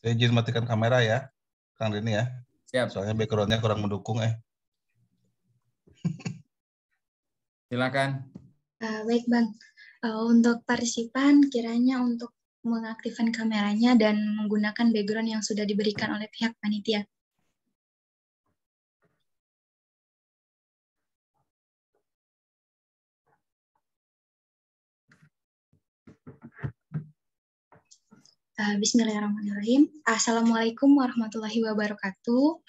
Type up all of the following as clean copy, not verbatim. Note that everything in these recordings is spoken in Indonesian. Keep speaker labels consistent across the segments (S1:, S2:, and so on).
S1: Saya izin matikan kamera ya, Kang Denny ya.
S2: Siap.
S1: Soalnya background-nya kurang mendukung.
S2: Silakan.
S3: Baik Bang, untuk partisipan kiranya untuk mengaktifkan kameranya dan menggunakan background yang sudah diberikan oleh pihak panitia. Bismillahirrahmanirrahim. Assalamualaikum warahmatullahi wabarakatuh.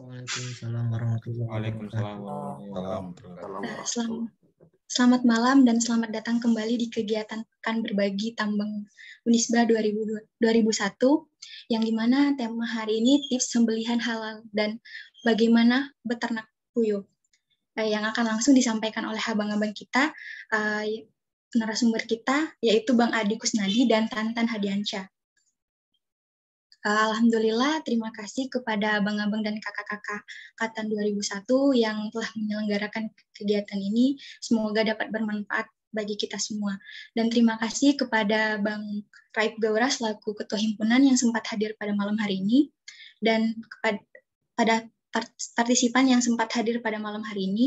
S4: Waalaikumsalam warahmatullahi wabarakatuh.
S3: Selamat malam dan selamat datang kembali di kegiatan Pekan Berbagi Tambang Unisba 2001, yang dimana tema hari ini tips sembelihan halal dan bagaimana beternak puyuh, yang akan langsung disampaikan oleh abang-abang kita, narasumber kita, yaitu Bang Adi Kusnadi dan Tantan Hadiansyah. Alhamdulillah, terima kasih kepada abang-abang dan kakak-kakak Angkatan 2001 yang telah menyelenggarakan kegiatan ini. Semoga dapat bermanfaat bagi kita semua. Dan terima kasih kepada Bang Raib Gaura selaku Ketua Himpunan yang sempat hadir pada malam hari ini. Dan kepada partisipan yang sempat hadir pada malam hari ini.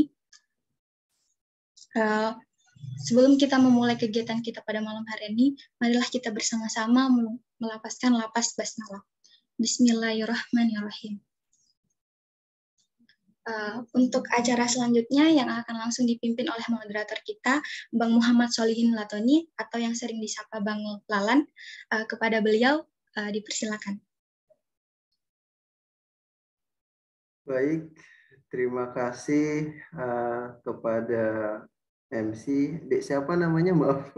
S3: Sebelum kita memulai kegiatan kita pada malam hari ini, marilah kita bersama-sama melapaskan lapas basmalah. Bismillahirrahmanirrahim. Untuk acara selanjutnya yang akan langsung dipimpin oleh moderator kita, Bang Muhammad Solihin Latoni, atau yang sering disapa Bang Lalan, kepada beliau dipersilakan.
S5: Baik, terima kasih kepada MC. Dek siapa namanya, maaf?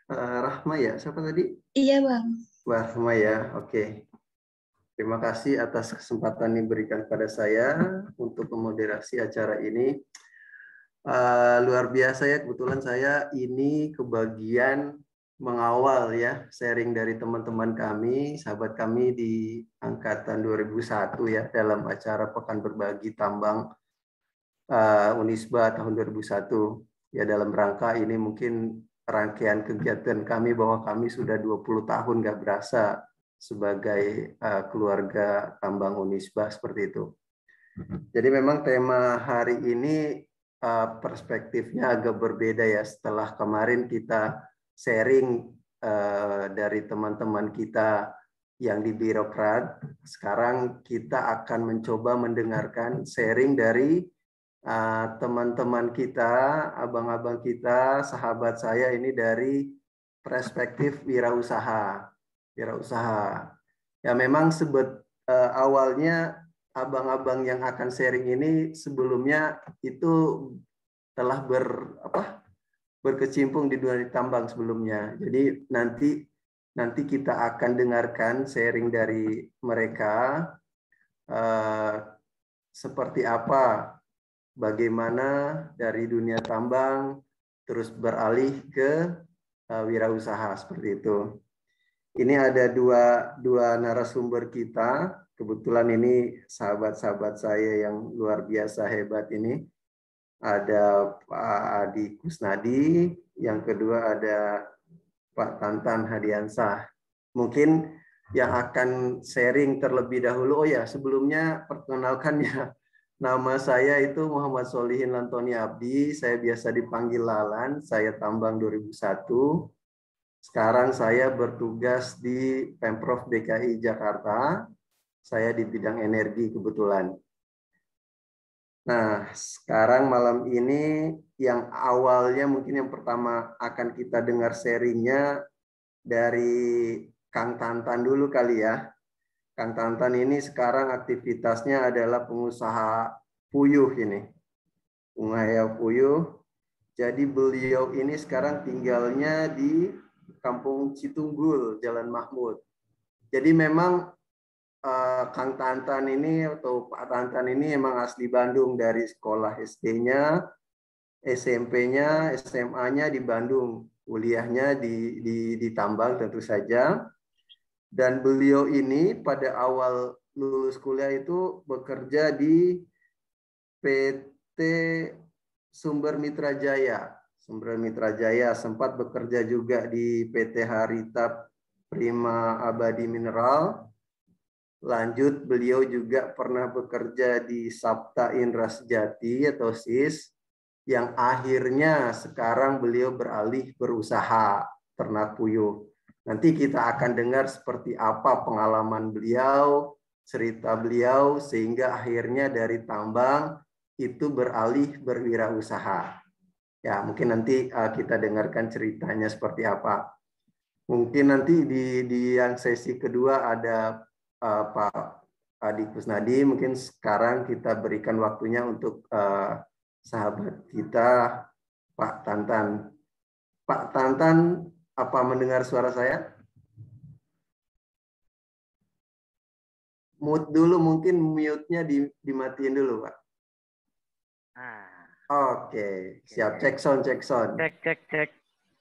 S5: Rahma ya, siapa tadi?
S3: Iya Bang.
S5: Rahma ya, oke. Terima kasih atas kesempatan yang diberikan pada saya untuk memoderasi acara ini. Luar biasa ya, kebetulan saya ini kebagian mengawal ya, sharing dari teman-teman kami, sahabat kami di Angkatan 2001 ya, dalam acara Pekan Berbagi Tambang Unisba tahun 2001. Ya, dalam rangka ini mungkin rangkaian kegiatan kami bahwa kami sudah 20 tahun nggak berasa sebagai keluarga tambang Unisba seperti itu. Jadi memang tema hari ini perspektifnya agak berbeda ya, setelah kemarin kita sharing dari teman-teman kita yang di birokrat. Sekarang kita akan mencoba mendengarkan sharing dari teman-teman kita, abang-abang kita, sahabat saya ini dari perspektif wirausaha. Ya memang awalnya abang-abang yang akan sharing ini sebelumnya itu telah berkecimpung di dunia tambang sebelumnya. Jadi nanti kita akan dengarkan sharing dari mereka seperti apa, bagaimana dari dunia tambang terus beralih ke wirausaha seperti itu. Ini ada dua narasumber kita. Kebetulan ini sahabat-sahabat saya yang luar biasa hebat ini. Ada Pak Adi Kusnadi, yang kedua ada Pak Tantan Hadiansyah. Mungkin yang akan sharing terlebih dahulu, oh ya sebelumnya perkenalkan ya. Nama saya itu Muhammad Solihin Lantoni Abdi, saya biasa dipanggil Lalan, saya tambang 2001. Sekarang saya bertugas di Pemprov DKI Jakarta, saya di bidang energi kebetulan. Nah, sekarang malam ini yang awalnya mungkin yang pertama akan kita dengar sharingnya dari Kang Tantan dulu kali ya. Kang Tantan ini sekarang aktivitasnya adalah pengusaha puyuh ini. Pengusaha puyuh. Jadi beliau ini sekarang tinggalnya di Kampung Citunggul, Jalan Mahmud. Jadi memang Kang Tantan ini atau Pak Tantan ini memang asli Bandung, dari sekolah SD-nya, SMP-nya, SMA-nya di Bandung. Kuliahnya di Tambang tentu saja. Dan beliau ini pada awal lulus kuliah itu bekerja di PT Sumber Mitra Jaya. Sumber Mitra Jaya, sempat bekerja juga di PT Haritab Prima Abadi Mineral. Lanjut, beliau juga pernah bekerja di Sabta Indra Sejati atau SIS, yang akhirnya sekarang beliau beralih berusaha ternak puyuh. Nanti kita akan dengar seperti apa pengalaman beliau, cerita beliau, sehingga akhirnya dari tambang itu beralih berwirausaha. Ya, mungkin nanti kita dengarkan ceritanya seperti apa. Mungkin nanti di yang sesi kedua ada Pak Adi Kusnadi. Mungkin sekarang kita berikan waktunya untuk sahabat kita, Pak Tantan. Pak Tantan, apa mendengar suara saya? Mute dulu, mungkin mute-nya dimatiin dulu, Pak. Oke, siap. Cek sound, cek sound.
S6: Cek.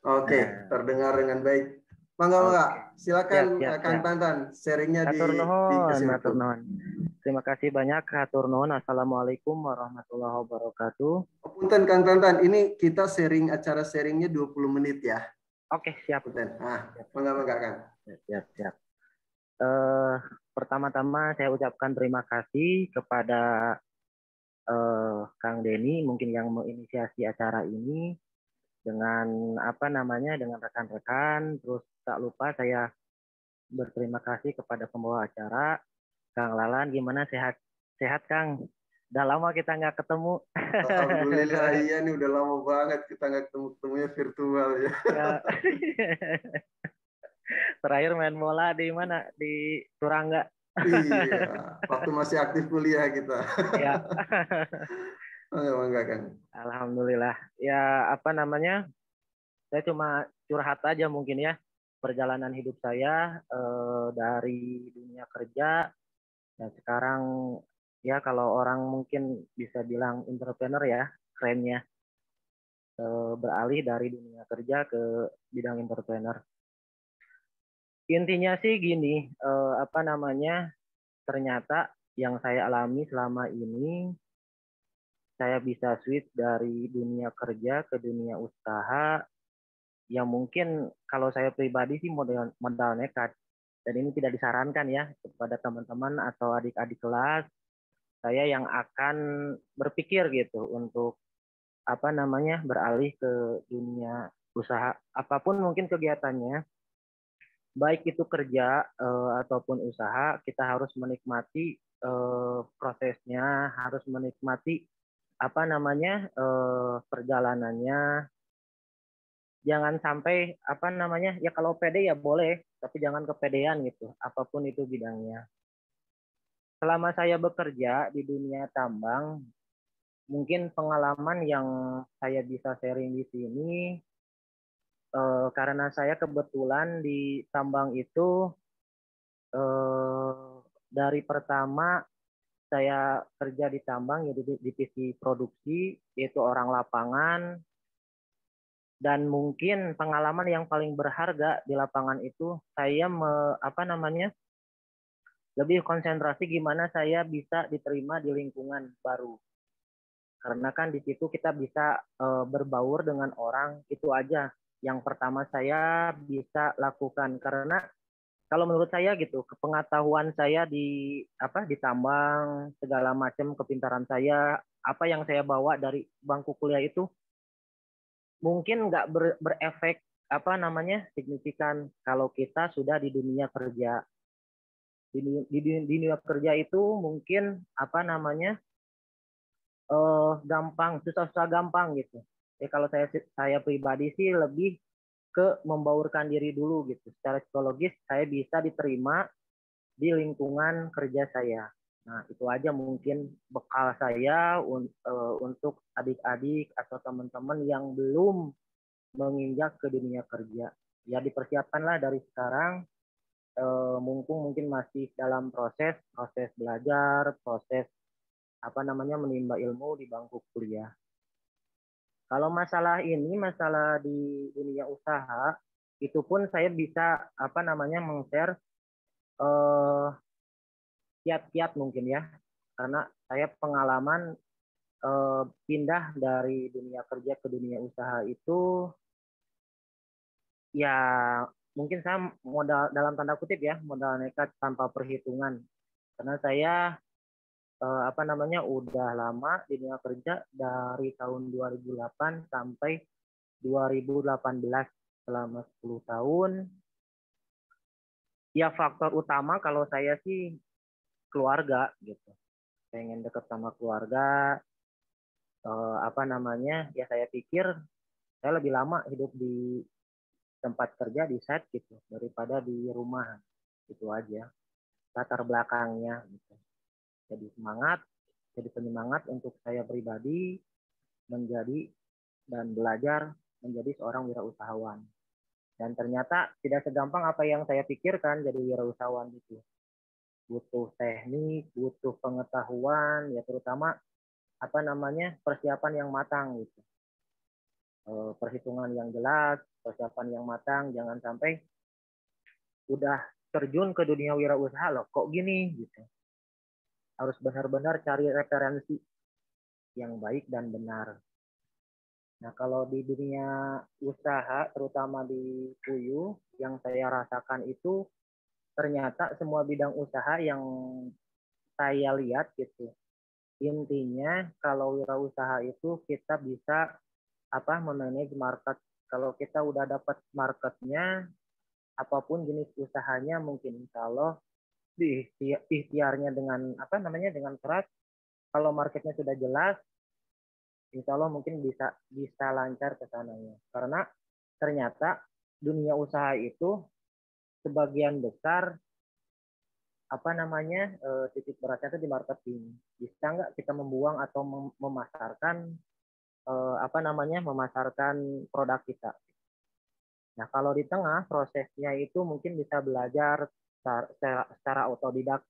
S5: Oke, terdengar dengan baik. Mangga, silakan Kang Tantan, sharingnya di
S6: Hatur nuhun. Terima kasih banyak, hatur nuhun. Assalamualaikum warahmatullahi wabarakatuh.
S5: Punten Kang Tantan, ini kita acara sharingnya 20 menit ya.
S6: Oke, siap.
S5: Punten. Mangga Kang.
S6: Siap. Pertama-tama saya ucapkan terima kasih kepada Kang Denny mungkin yang menginisiasi acara ini dengan dengan rekan-rekan. Terus tak lupa saya berterima kasih kepada pembawa acara Kang Lalan. Gimana, sehat Kang? Udah lama kita nggak ketemu.
S5: Alhamdulillah, iya nih udah lama banget kita nggak ketemunya virtual ya.
S6: Terakhir main bola di mana? Di Turangga.
S5: Iya, waktu masih aktif kuliah kita.
S6: Ya.
S5: Enggak kan?
S6: Alhamdulillah. Ya, saya cuma curhat aja mungkin ya. Perjalanan hidup saya dari dunia kerja dan sekarang ya kalau orang mungkin bisa bilang entrepreneur ya, kerennya. Beralih dari dunia kerja ke bidang entrepreneur. Intinya sih gini, ternyata yang saya alami selama ini, saya bisa switch dari dunia kerja ke dunia usaha, yang mungkin kalau saya pribadi sih modal nekat. Dan ini tidak disarankan ya kepada teman-teman atau adik-adik kelas, saya yang akan berpikir gitu untuk beralih ke dunia usaha, apapun mungkin kegiatannya. Baik itu kerja ataupun usaha, kita harus menikmati prosesnya, harus menikmati perjalanannya. Jangan sampai ya kalau pede ya boleh, tapi jangan kepedean gitu, apapun itu bidangnya. Selama saya bekerja di dunia tambang, mungkin pengalaman yang saya bisa sharing di sini. Karena saya kebetulan di tambang itu dari pertama saya kerja di tambang, yaitu di divisi produksi, yaitu orang lapangan, dan mungkin pengalaman yang paling berharga di lapangan itu saya lebih konsentrasi gimana saya bisa diterima di lingkungan baru. Karena kan di situ kita bisa berbaur dengan orang, itu aja yang pertama saya bisa lakukan. Karena kalau menurut saya gitu, kepengetahuan saya di tambang, segala macam kepintaran saya, apa yang saya bawa dari bangku kuliah itu mungkin nggak berefek signifikan kalau kita sudah di dunia kerja. Di dunia kerja itu mungkin gampang, susah-susah gampang gitu. Ya kalau saya pribadi sih lebih ke membaurkan diri dulu gitu. Secara psikologis saya bisa diterima di lingkungan kerja saya. Nah, itu aja mungkin bekal saya untuk adik-adik atau teman-teman yang belum menginjak ke dunia kerja. Ya dipersiapkanlah dari sekarang, mumpung mungkin masih dalam proses belajar, proses menimba ilmu di bangku kuliah. Kalau masalah di dunia usaha, itu pun saya bisa meng-share kiat-kiat mungkin ya, karena saya pengalaman pindah dari dunia kerja ke dunia usaha itu ya mungkin saya modal dalam tanda kutip ya, modal nekat tanpa perhitungan. Karena saya udah lama di dunia kerja dari tahun 2008 sampai 2018, selama 10 tahun. Ya faktor utama kalau saya sih keluarga gitu. Pengen dekat sama keluarga. Ya saya pikir saya lebih lama hidup di tempat kerja di site gitu daripada di rumah. Itu aja latar belakangnya gitu. Jadi penyemangat untuk saya pribadi menjadi dan belajar menjadi seorang wirausahawan. Dan ternyata tidak segampang apa yang saya pikirkan jadi wirausahawan itu. Butuh teknik, butuh pengetahuan, ya terutama persiapan yang matang gitu. Perhitungan yang jelas, persiapan yang matang, jangan sampai udah terjun ke dunia wirausaha loh kok gini gitu. Harus benar-benar cari referensi yang baik dan benar. Nah, kalau di dunia usaha, terutama di Puyu, yang saya rasakan itu ternyata semua bidang usaha yang saya lihat gitu. Intinya kalau wirausaha itu kita bisa memanage market. Kalau kita udah dapat marketnya, apapun jenis usahanya mungkin kalau ikhtiarnya dengan dengan keras, kalau marketnya sudah jelas, insya Allah mungkin bisa lancar ke sananya. Karena ternyata dunia usaha itu sebagian besar titik beratnya itu di marketing. Bisa nggak kita membuang atau memasarkan memasarkan produk kita. Nah, kalau di tengah prosesnya itu mungkin bisa belajar secara otodidak.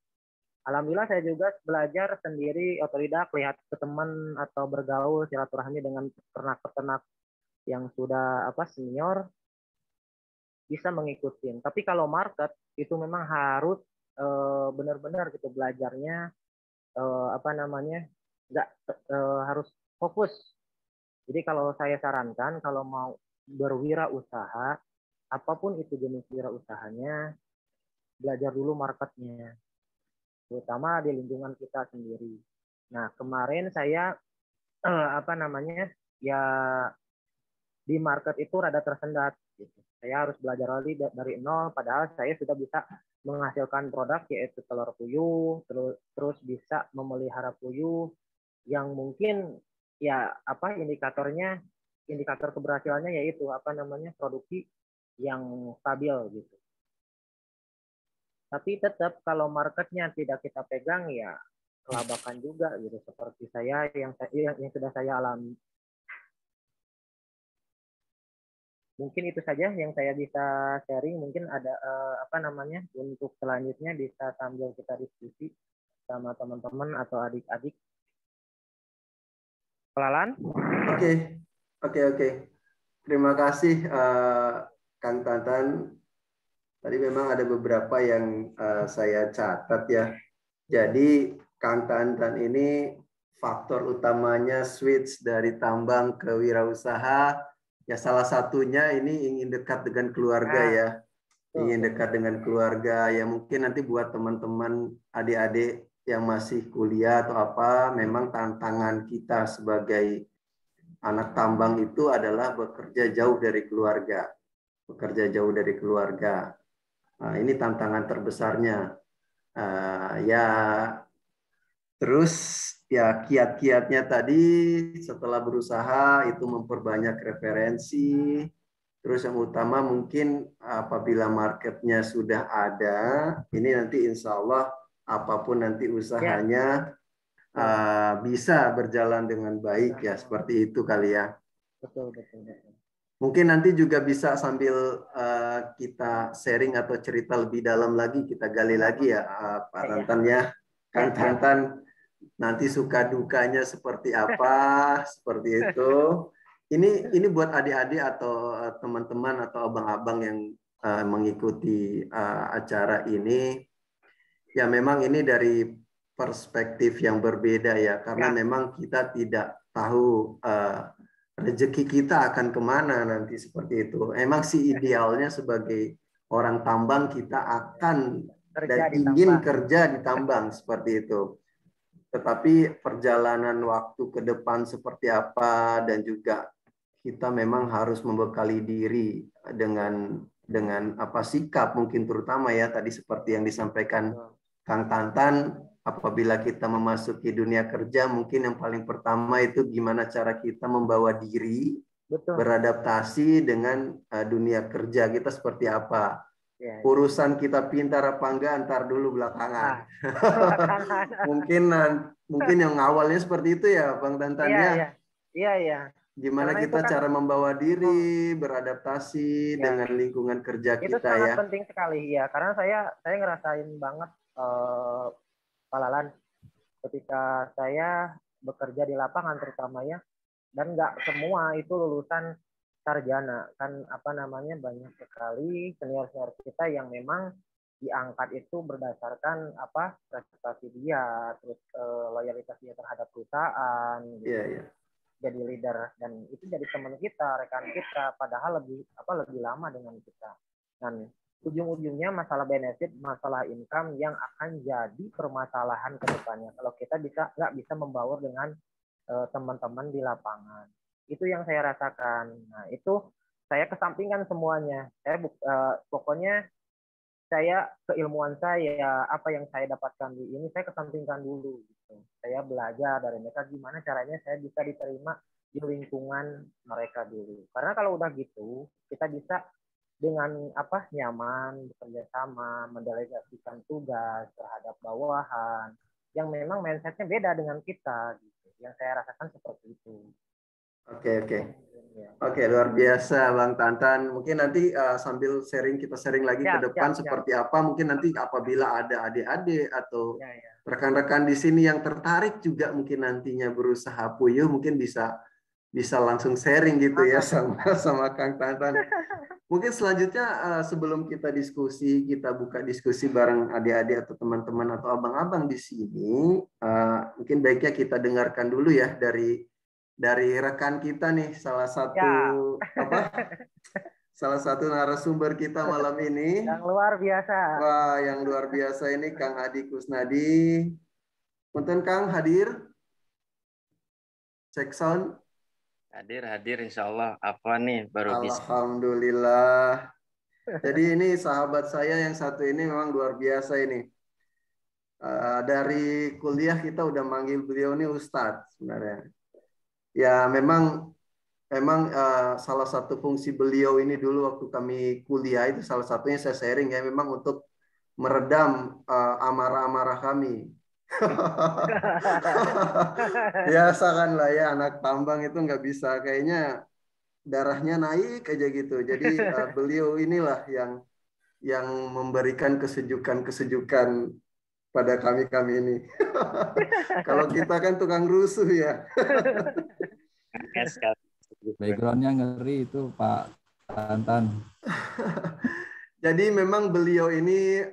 S6: Alhamdulillah saya juga belajar sendiri otodidak, lihat ke teman atau bergaul silaturahmi dengan peternak-peternak yang sudah senior, bisa mengikuti. Tapi kalau market itu memang harus benar-benar gitu belajarnya harus fokus. Jadi kalau saya sarankan kalau mau berwirausaha, apapun itu jenis wirausahanya, belajar dulu marketnya, terutama di lingkungan kita sendiri. Nah, kemarin saya di market itu rada tersendat gitu. Saya harus belajar lagi dari nol, padahal saya sudah bisa menghasilkan produk yaitu telur puyuh, terus bisa memelihara puyuh yang mungkin indikator keberhasilannya yaitu produksi yang stabil gitu. Tapi tetap kalau marketnya tidak kita pegang ya kelabakan juga gitu, seperti saya yang sudah saya alami. Mungkin itu saja yang saya bisa sharing. Mungkin ada untuk selanjutnya bisa sambil kita diskusi sama teman-teman atau adik-adik. Pelalan?
S5: Oke. Terima kasih Kang Tantan. Tadi memang ada beberapa yang saya catat ya. Jadi Kang Tantan ini faktor utamanya switch dari tambang ke wirausaha. Ya salah satunya ini ingin dekat dengan keluarga ya. Ingin dekat dengan keluarga. Ya mungkin nanti buat teman-teman adik-adik yang masih kuliah atau apa, memang tantangan kita sebagai anak tambang itu adalah bekerja jauh dari keluarga. Bekerja jauh dari keluarga. Nah, ini tantangan terbesarnya. Terus ya kiat-kiatnya tadi setelah berusaha itu memperbanyak referensi. Terus yang utama mungkin apabila marketnya sudah ada, ini nanti insya Allah apapun nanti usahanya bisa berjalan dengan baik ya, seperti itu kali ya.
S6: Betul.
S5: Mungkin nanti juga bisa sambil kita sharing atau cerita lebih dalam lagi, kita gali lagi ya Pak Tantan ya. Kang Tantan nanti suka dukanya seperti apa, seperti itu. Ini buat adik-adik atau teman-teman atau abang-abang yang mengikuti acara ini. Ya memang ini dari perspektif yang berbeda ya, karena memang kita tidak tahu rezeki kita akan kemana nanti seperti itu. Emang sih idealnya sebagai orang tambang kita akan
S6: Kerja
S5: dan
S6: di
S5: ingin
S6: tambang.
S5: kerja di tambang seperti itu. Tetapi perjalanan waktu ke depan seperti apa dan juga kita memang harus membekali diri dengan apa sikap mungkin terutama ya tadi seperti yang disampaikan Kang Tantan, apabila kita memasuki dunia kerja mungkin yang paling pertama itu gimana cara kita membawa diri
S6: Betul.
S5: beradaptasi dengan dunia kerja kita seperti apa.
S6: Ya,
S5: Urusan kita pintar apa enggak ntar dulu belakangan. Mungkin yang awalnya seperti itu ya Bang Tantan ya.
S6: Iya.
S5: Gimana
S6: Karena
S5: kita
S6: kan,
S5: cara membawa diri beradaptasi dengan lingkungan kerja
S6: itu
S5: kita
S6: sangat
S5: ya.
S6: penting sekali ya. Karena saya ngerasain banget Pak Lalan ketika saya bekerja di lapangan terutama ya, dan nggak semua itu lulusan sarjana kan, apa namanya, banyak sekali senior kita yang memang diangkat itu berdasarkan apa prestasi dia, terus loyalitas dia terhadap perusahaan gitu.
S5: Iya.
S6: Jadi leader, dan itu jadi teman kita, rekan kita, padahal lebih lama dengan kita. Dan ujung-ujungnya masalah benefit, masalah income yang akan jadi permasalahan ke depannya kalau kita nggak bisa membaur dengan teman-teman di lapangan. Itu yang saya rasakan. Nah, itu saya kesampingkan semuanya. Saya pokoknya saya keilmuan saya, apa yang saya dapatkan di ini saya kesampingkan dulu gitu. Saya belajar dari mereka gimana caranya saya bisa diterima di lingkungan mereka dulu. Karena kalau udah gitu, kita bisa dengan apa nyaman bekerja sama, mendelegasikan tugas terhadap bawahan yang memang mindsetnya beda dengan kita gitu. Yang saya rasakan seperti itu. Oke,
S5: luar biasa Bang Tantan. Mungkin nanti sambil kita sharing lagi ke depan seperti apa. Mungkin nanti apabila ada adik-adik atau rekan-rekan di sini yang tertarik juga mungkin nantinya berusaha puyuh, mungkin bisa langsung sharing gitu ya sama Kang Tantan. Mungkin selanjutnya sebelum kita buka diskusi bareng adik-adik atau teman-teman atau abang-abang di sini, mungkin baiknya kita dengarkan dulu ya dari rekan kita nih, salah satu narasumber kita malam ini.
S6: Yang luar biasa.
S5: Wah, yang luar biasa ini Kang Adi Kusnadi. Punten Kang hadir? Cek sound.
S7: Hadir insya Allah. Apa nih baru bisa.
S5: Alhamdulillah. Jadi ini sahabat saya yang satu ini memang luar biasa ini. Dari kuliah kita udah manggil beliau ini Ustadz sebenarnya. Ya memang salah satu fungsi beliau ini dulu waktu kami kuliah itu salah satunya saya sharing ya memang untuk meredam amarah-amarah kami. Biasa kan lah ya anak tambang itu nggak bisa kayaknya darahnya naik aja gitu. Jadi beliau inilah yang memberikan kesejukan pada kami ini. Kalau kita kan tukang rusuh ya.
S2: Backgroundnya ngeri itu Pak Tantan.
S5: Jadi memang beliau ini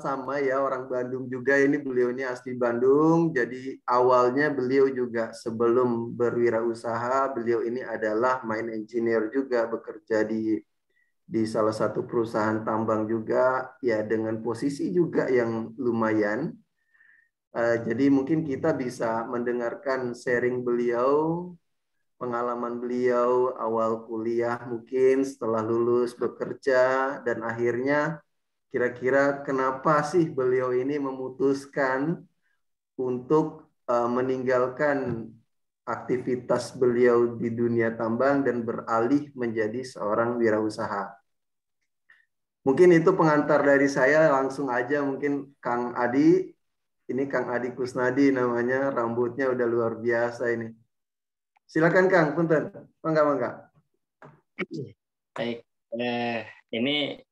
S5: sama ya orang Bandung juga. Ini beliau ini asli Bandung. Jadi awalnya beliau juga sebelum berwirausaha, beliau ini adalah mine engineer juga, bekerja di salah satu perusahaan tambang juga ya dengan posisi juga yang lumayan. Jadi mungkin kita bisa mendengarkan sharing beliau, pengalaman beliau awal kuliah mungkin setelah lulus bekerja dan akhirnya kira-kira kenapa sih beliau ini memutuskan untuk meninggalkan aktivitas beliau di dunia tambang dan beralih menjadi seorang wirausaha. Mungkin itu pengantar dari saya, langsung aja mungkin Kang Adi. Ini Kang Adi Kusnadi namanya, rambutnya udah luar biasa ini. Silakan Kang, punten. Mangga.
S7: Baik, ini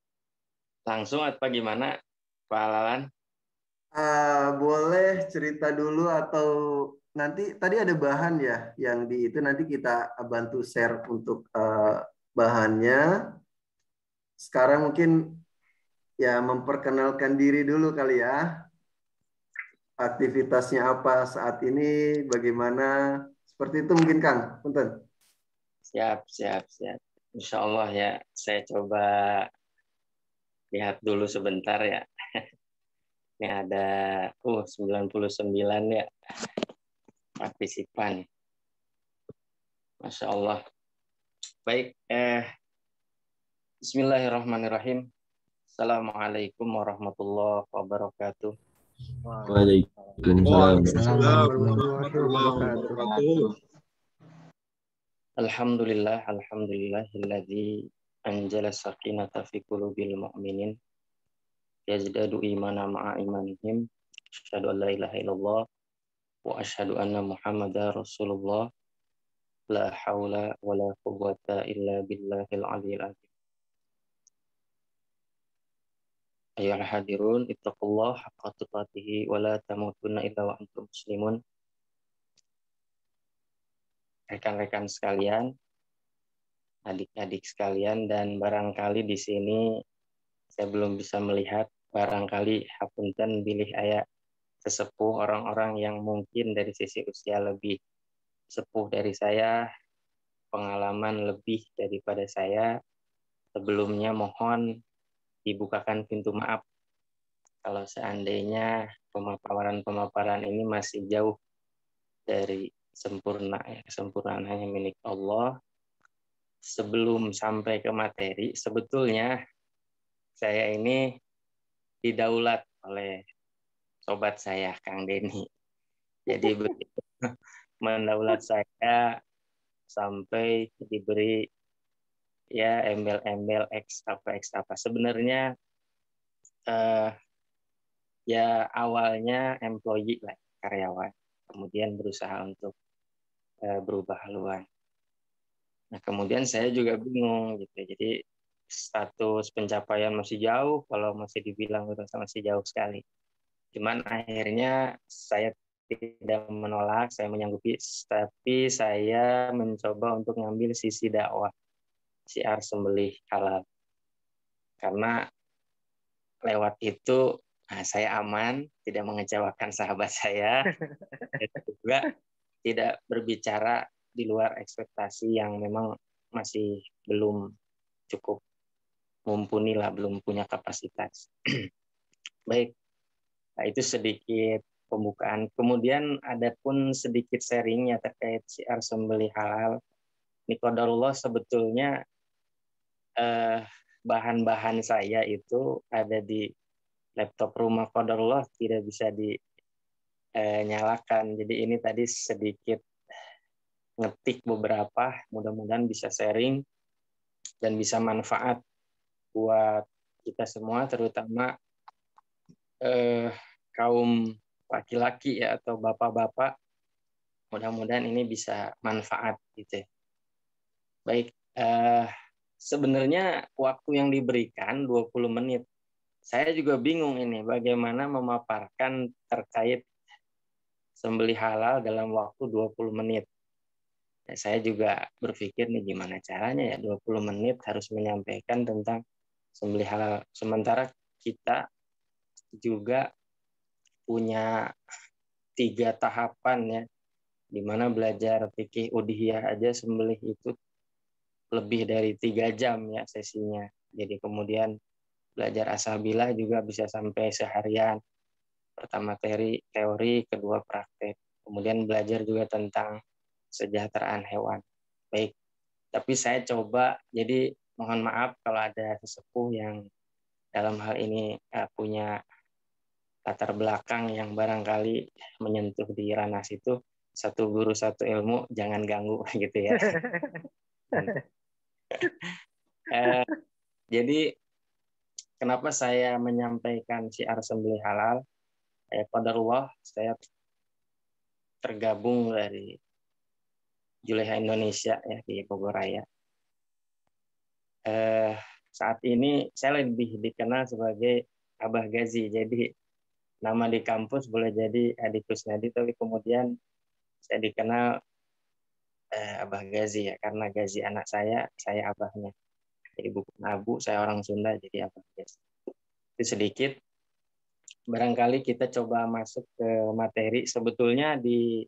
S7: langsung atau gimana Pak Lalan?
S5: Boleh cerita dulu atau nanti tadi ada bahan ya yang di itu nanti kita bantu share untuk bahannya. Sekarang mungkin ya memperkenalkan diri dulu kali ya. Aktivitasnya apa saat ini, bagaimana? Seperti itu mungkin Kang. Punten.
S7: Siap. Insya Allah ya, saya coba Lihat dulu sebentar ya. Ini ada 99 ya partisipan. Masya Allah. Baik, bismillahirrahmanirrahim. Assalamualaikum warahmatullahi wabarakatuh.
S2: Waalaikumsalam.
S7: Alhamdulillahilladzi anjala sakinata fi qulubil mu'minin yazdadu imana ma'a imanihim. Asyhadu an la ilaha illallah wa asyhadu anna Muhammadar Rasulullah. La haula wa la quwwata illa billahil aliyil azim. Ayyuhal hadirun ittaqullah haqqa tuqatih wa la tamutunna illa wa antum muslimun. Rekan-rekan sekalian, adik-adik sekalian, dan barangkali di sini saya belum bisa melihat, barangkali hapunten bilih aya sesepuh, orang-orang yang mungkin dari sisi usia lebih sepuh dari saya, pengalaman lebih daripada saya. Sebelumnya mohon dibukakan pintu maaf kalau seandainya pemaparan-pemaparan ini masih jauh dari sempurna, ya. Kesempurnaan hanya milik Allah. Sebelum sampai ke materi, sebetulnya saya ini didaulat oleh sobat saya, Kang Denny. Jadi begitu mendaulat saya sampai diberi ya embel-embel X apa. Sebenarnya ya awalnya employee lah, karyawan. Kemudian berusaha untuk berubah haluan. Nah, kemudian saya juga bingung gitu. Jadi status pencapaian masih jauh, kalau masih dibilang itu masih jauh sekali. Cuman akhirnya saya tidak menolak, saya menyanggupi, tapi saya mencoba untuk ngambil sisi dakwah, syiar sembelih halal. Karena lewat itu saya aman, tidak mengecewakan sahabat saya, dan juga tidak berbicara di luar ekspektasi yang memang masih belum cukup mumpuni lah, belum punya kapasitas. Baik, nah, itu sedikit pembukaan. Kemudian ada pun sedikit sharingnya terkait syiar sembelih halal. Ini qadarullah, sebetulnya bahan-bahan saya itu ada di laptop rumah qadarullah, tidak bisa dinyalakan. Jadi ini tadi sedikit ngetik beberapa, mudah-mudahan bisa sharing dan bisa manfaat buat kita semua, terutama kaum laki-laki ya, atau bapak-bapak. Mudah-mudahan ini bisa manfaat gitu. Baik, sebenarnya waktu yang diberikan 20 menit. Saya juga bingung ini bagaimana memaparkan terkait sembelih halal dalam waktu 20 menit. Ya, saya juga berpikir nih gimana caranya ya 20 menit harus menyampaikan tentang sembelih halal. Sementara kita juga punya 3 tahapan ya, di mana belajar fikih udhiyah aja sembelih itu lebih dari 3 jam ya sesinya. Jadi kemudian belajar ashabilah juga bisa sampai seharian. Pertama teori, kedua praktek. Kemudian belajar juga tentang kesejahteraan hewan. Baik, tapi saya coba, jadi mohon maaf kalau ada sesepuh yang dalam hal ini punya latar belakang yang barangkali menyentuh di ranah situ. Satu guru satu ilmu, jangan ganggu gitu ya. Jadi kenapa saya menyampaikan syiar sembelih halal? Qadarullah, saya tergabung dari Juleha Indonesia ya di Bogor Raya. Saat ini saya lebih dikenal sebagai Abah Gazi. Jadi nama di kampus boleh jadi Adi Kusnadi, tapi kemudian saya dikenal Abah Gazi ya, karena Gazi anak saya abahnya. Jadi bukan Abu, saya orang Sunda, jadi Abah Gazi. Itu sedikit. Barangkali kita coba masuk ke materi. Sebetulnya di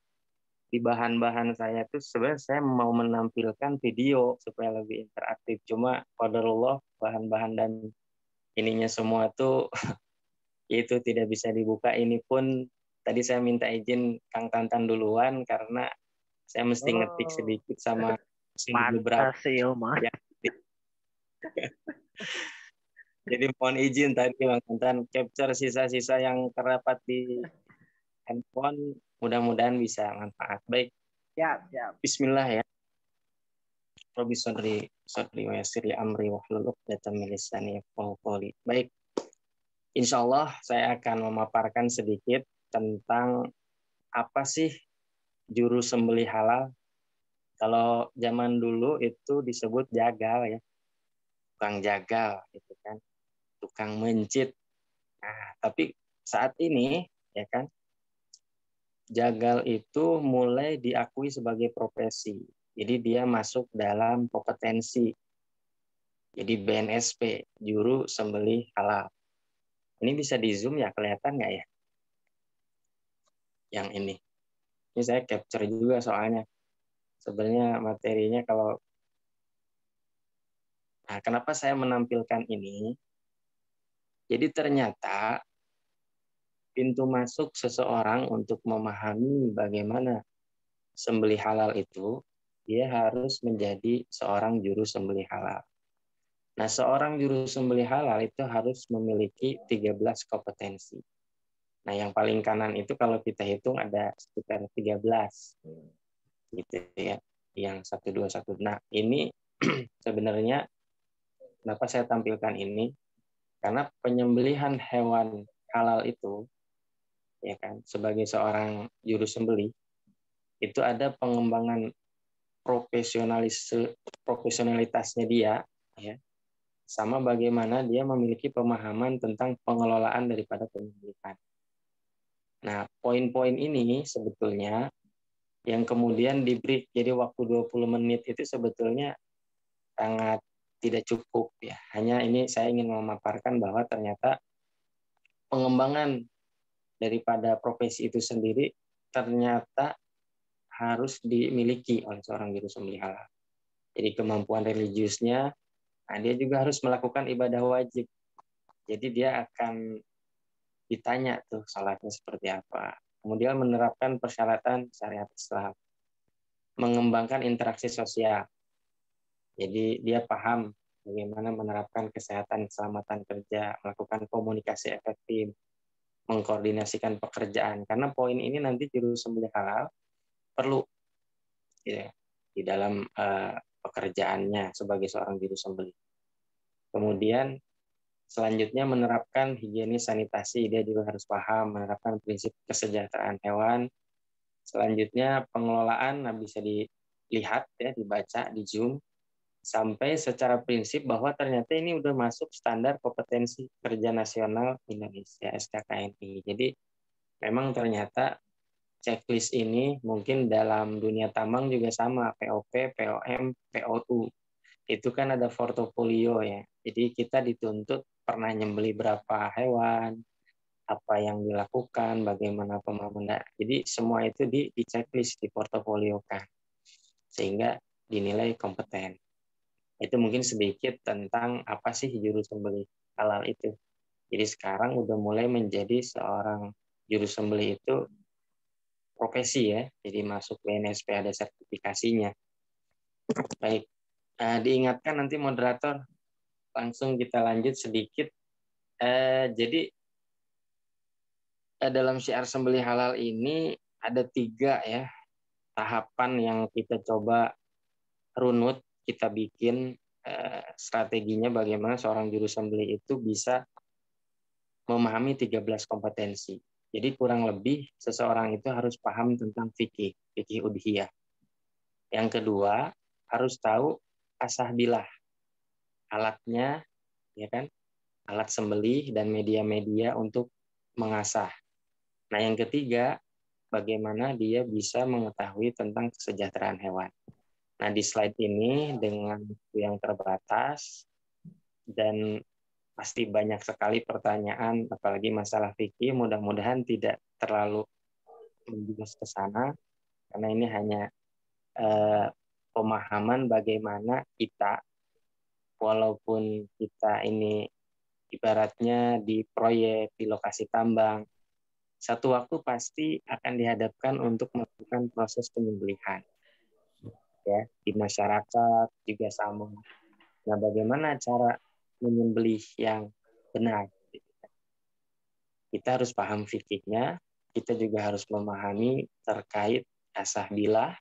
S7: bahan-bahan saya itu sebenarnya saya mau menampilkan video supaya lebih interaktif. Cuma qadarullah bahan-bahan dan ininya semua tuh itu tidak bisa dibuka. Ini pun tadi saya minta izin Kang Tantan duluan karena saya mesti ngetik sedikit sama beberapa.
S6: Pantas sih Ilma.
S7: Ya. Jadi mohon izin tadi Bang Tantan capture sisa-sisa yang terdapat di handphone, mudah-mudahan bisa manfaat. Baik.
S6: Siap.
S7: Bismillah ya. Rabbi sodri wa yassir li amri wahlul 'uqdatam min lisani yafqahu qawli. Baik. Insyaallah saya akan memaparkan sedikit tentang apa sih juru sembelih halal. Kalau zaman dulu itu disebut jagal ya. Tukang jagal gitu kan. Tukang mencit. Nah, tapi saat ini ya kan jagal itu mulai diakui sebagai profesi. Jadi dia masuk dalam kompetensi. Jadi BNSP, juru sembelih halal. Ini bisa di zoom ya, kelihatan nggak ya? Yang ini. Ini saya capture juga soalnya. Sebenarnya materinya kalau... Nah, kenapa saya menampilkan ini? Jadi ternyata pintu masuk seseorang untuk memahami bagaimana sembelih halal itu, dia harus menjadi seorang juru sembelih halal. Nah, seorang juru sembelih halal itu harus memiliki 13 kompetensi. Nah, yang paling kanan itu kalau kita hitung ada sekitar 13. Gitu ya. Yang 1, 2, 1. Nah, ini sebenarnya kenapa saya tampilkan ini? Karena penyembelihan hewan halal itu, ya kan, sebagai seorang juru sembelih, itu ada pengembangan profesionalitasnya dia, ya, sama bagaimana dia memiliki pemahaman tentang pengelolaan daripada penyembelihan. Nah, poin-poin ini sebetulnya yang kemudian diberi jadi waktu 20 menit itu sebetulnya sangat tidak cukup ya. Hanya ini saya ingin memaparkan bahwa ternyata pengembangan daripada profesi itu sendiri ternyata harus dimiliki oleh seorang juru sembelih halal. Jadi kemampuan religiusnya, nah dia juga harus melakukan ibadah wajib. Jadi dia akan ditanya tuh salatnya seperti apa. Kemudian menerapkan persyaratan syariat Islam. Mengembangkan interaksi sosial. Jadi dia paham bagaimana menerapkan kesehatan keselamatan kerja, melakukan komunikasi efektif, mengkoordinasikan pekerjaan. Karena poin ini nanti juru sembelih halal perlu ya, di dalam pekerjaannya sebagai seorang juru sembelih. Kemudian selanjutnya menerapkan higienis sanitasi, dia juga harus paham menerapkan prinsip kesejahteraan hewan. Selanjutnya pengelolaan, nah bisa dilihat ya, dibaca di Zoom sampai secara prinsip bahwa ternyata ini udah masuk standar kompetensi kerja nasional Indonesia SKKNI. Jadi memang ternyata checklist ini mungkin dalam dunia tambang juga sama, POP, POM, POU. Itu kan ada portofolio ya. Jadi kita dituntut pernah nyembeli berapa hewan, apa yang dilakukan, bagaimana pemahaman. Jadi semua itu di checklist, di portofolio kan. Sehingga dinilai kompeten. Itu mungkin sedikit tentang apa sih juru sembelih halal itu. Jadi sekarang udah mulai menjadi seorang juru sembelih itu profesi ya. Jadi masuk BNSP ada sertifikasinya. Baik. Diingatkan nanti moderator, langsung kita lanjut sedikit. Jadi dalam syiar sembelih halal ini ada 3 ya tahapan yang kita coba runut, kita bikin strateginya bagaimana seorang juru sembelih itu bisa memahami 13 kompetensi. Jadi kurang lebih seseorang itu harus paham tentang fikih udhiyah. Yang kedua, harus tahu asah bilah, alatnya, ya kan, alat sembelih dan media-media untuk mengasah. Nah, yang ketiga, bagaimana dia bisa mengetahui tentang kesejahteraan hewan. Nah, di slide ini dengan yang terbatas dan pasti banyak sekali pertanyaan, apalagi masalah fikih, mudah-mudahan tidak terlalu menjurus ke sana, karena ini hanya pemahaman bagaimana kita, walaupun kita ini ibaratnya di proyek, di lokasi tambang, satu waktu pasti akan dihadapkan untuk melakukan proses penyembelihan. Ya, di masyarakat juga sama. Nah, bagaimana cara menyembelih yang benar? Kita harus paham fikihnya, kita juga harus memahami terkait asah bilah,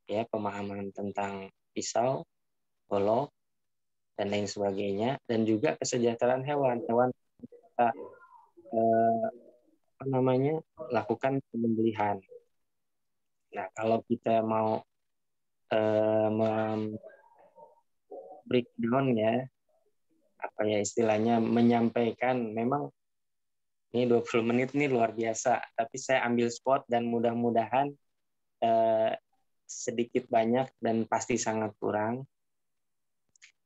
S7: ya, pemahaman tentang pisau, golok, dan lain sebagainya, dan juga kesejahteraan hewan. Hewan kita lakukan penyembelihan. Nah, kalau kita mau breakdown ya, apa ya istilahnya, menyampaikan, memang ini 20 menit ini luar biasa, tapi saya ambil spot dan mudah-mudahan sedikit banyak dan pasti sangat kurang.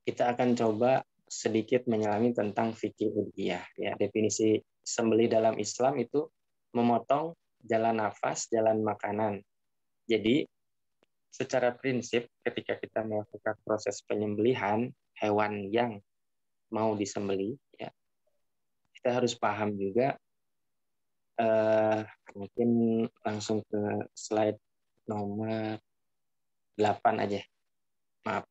S7: Kita akan coba sedikit menyelami tentang fikih udhiyah. Ya, definisi sembelih dalam Islam itu memotong jalan nafas, jalan makanan. Jadi secara prinsip ketika kita melakukan proses penyembelihan hewan yang mau disembelih, ya, kita harus paham juga. Mungkin langsung ke slide nomor 8 aja. Maaf,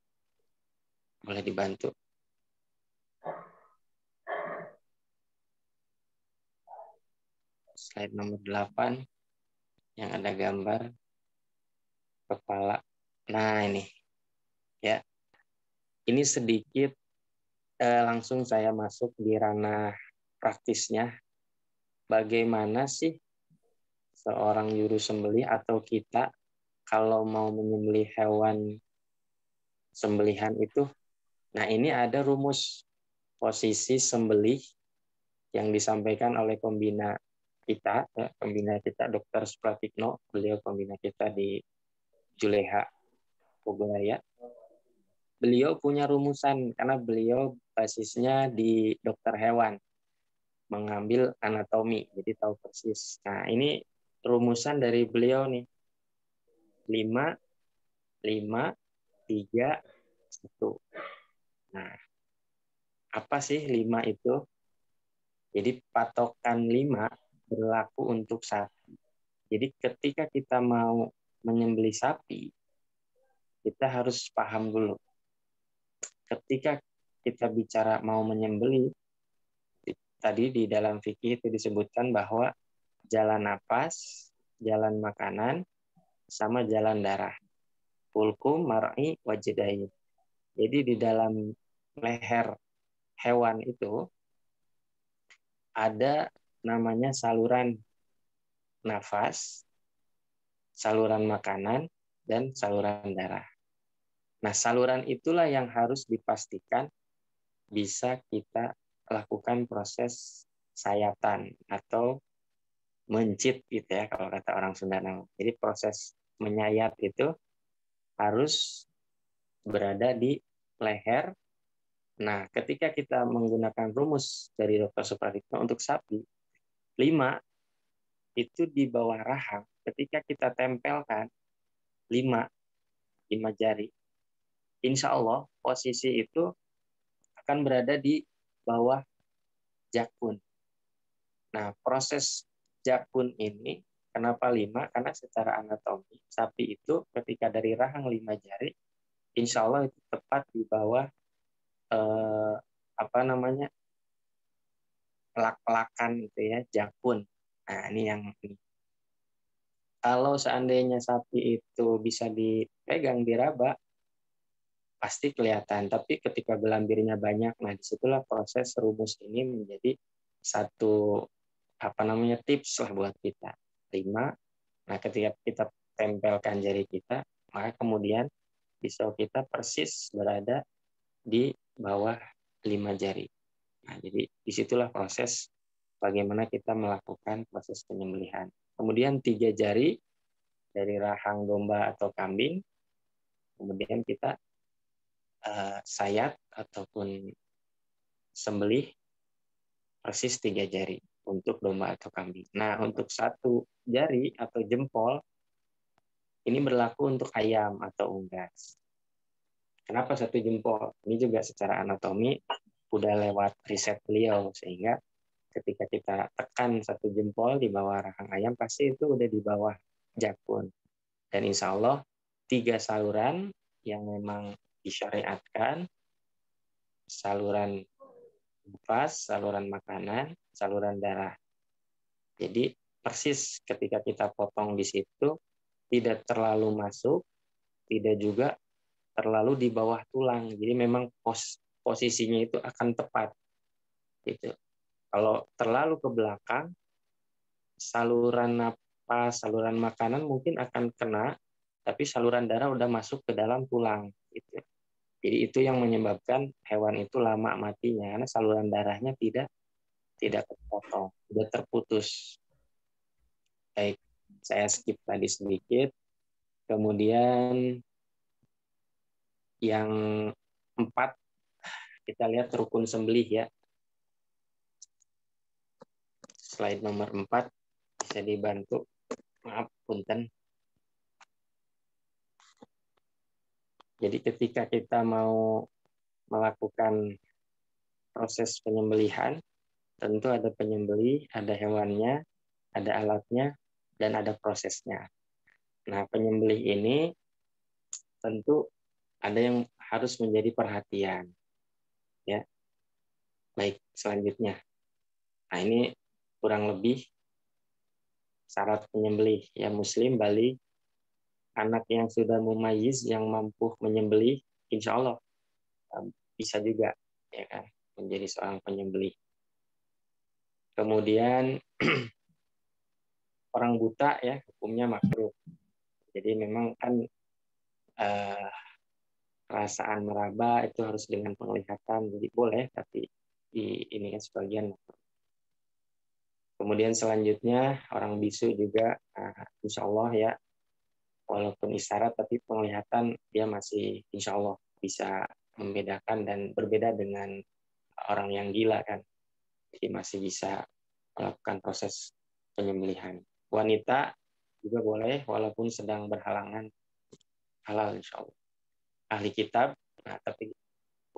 S7: boleh dibantu. Slide nomor 8 yang ada gambar kepala. Nah, ini ya. Ini sedikit langsung saya masuk di ranah praktisnya. Bagaimana sih seorang juru sembelih atau kita kalau mau menyembelih hewan sembelihan itu. Nah, ini ada rumus posisi sembelih yang disampaikan oleh pembina kita, Dr. Supratikno, beliau pembina kita di Juleha Bogoraya. Beliau punya rumusan karena beliau basisnya di dokter hewan, mengambil anatomi, jadi tahu persis. Nah, ini rumusan dari beliau nih. 5, 5, 3, 1. Nah, apa sih 5 itu? Jadi patokan 5 berlaku untuk sapi. Jadi ketika kita mau menyembelih sapi, kita harus paham dulu. Ketika kita bicara mau menyembelih, tadi di dalam fikih itu disebutkan bahwa jalan napas, jalan makanan, sama jalan darah. Hulkum, mar'i, wajidain. Jadi di dalam leher hewan itu ada namanya saluran nafas, saluran makanan, dan saluran darah. Nah, saluran itulah yang harus dipastikan bisa kita lakukan proses sayatan atau mencit gitu ya kalau kata orang Sunda. Jadi proses menyayat itu harus berada di leher. Nah, ketika kita menggunakan rumus dari Dr. Supratikno untuk sapi, 5 itu di bawah rahang. Ketika kita tempelkan 5 jari, insya Allah posisi itu akan berada di bawah jakun. Nah, proses jakun ini kenapa 5? Karena secara anatomi sapi itu ketika dari rahang 5 jari, insya Allah itu tepat di bawah pelak-pelakan itu ya, jakun. Nah, ini yang ini. Kalau seandainya sapi itu bisa dipegang, diraba, pasti kelihatan. Tapi ketika gelambirnya banyak, nah disitulah proses rumus ini menjadi satu tips lah buat kita. 5. Nah, ketika kita tempelkan jari kita, maka kemudian pisau kita persis berada di bawah 5 jari. Nah, jadi disitulah proses bagaimana kita melakukan proses penyembelihan. Kemudian 3 jari dari rahang domba atau kambing, kemudian kita sayat ataupun sembelih persis 3 jari untuk domba atau kambing. Nah, untuk 1 jari atau jempol ini berlaku untuk ayam atau unggas. Kenapa 1 jempol? Ini juga secara anatomi udah lewat riset beliau, sehingga ketika kita tekan satu jempol di bawah rahang ayam pasti itu udah di bawah jakun. Dan insya Allah 3 saluran yang memang disyariatkan, saluran nafas, saluran makanan, saluran darah. Jadi persis ketika kita potong di situ tidak terlalu masuk, tidak juga terlalu di bawah tulang. Jadi memang posisinya itu akan tepat. Gitu. Kalau terlalu ke belakang, saluran napas, saluran makanan mungkin akan kena, tapi saluran darah udah masuk ke dalam tulang. Gitu. Jadi itu yang menyebabkan hewan itu lama matinya, karena saluran darahnya tidak terpotong, sudah terputus. Baik, saya skip tadi sedikit. Kemudian yang 4, kita lihat rukun sembelih ya. Slide nomor 4 bisa dibantu. Maaf, punten. Jadi ketika kita mau melakukan proses penyembelihan, tentu ada penyembelih, ada hewannya, ada alatnya, dan ada prosesnya. Nah, penyembelih ini tentu ada yang harus menjadi perhatian. Ya. Baik, selanjutnya. Nah, ini kurang lebih syarat penyembelih. Ya, muslim, balik, anak yang sudah mumayyiz, yang mampu menyembelih, insya Allah bisa juga ya kan, menjadi seorang penyembelih. Kemudian orang buta ya hukumnya makruh. Jadi memang kan perasaan meraba itu harus dengan penglihatan, jadi boleh, tapi ini kan sebagian. Kemudian selanjutnya orang bisu juga, insya Allah ya, walaupun isyarat tapi penglihatan dia masih insya Allah bisa membedakan dan berbeda dengan orang yang gila kan, jadi masih bisa melakukan proses penyembelihan. Wanita juga boleh walaupun sedang berhalangan, halal insya Allah. Ahli kitab, nah, tapi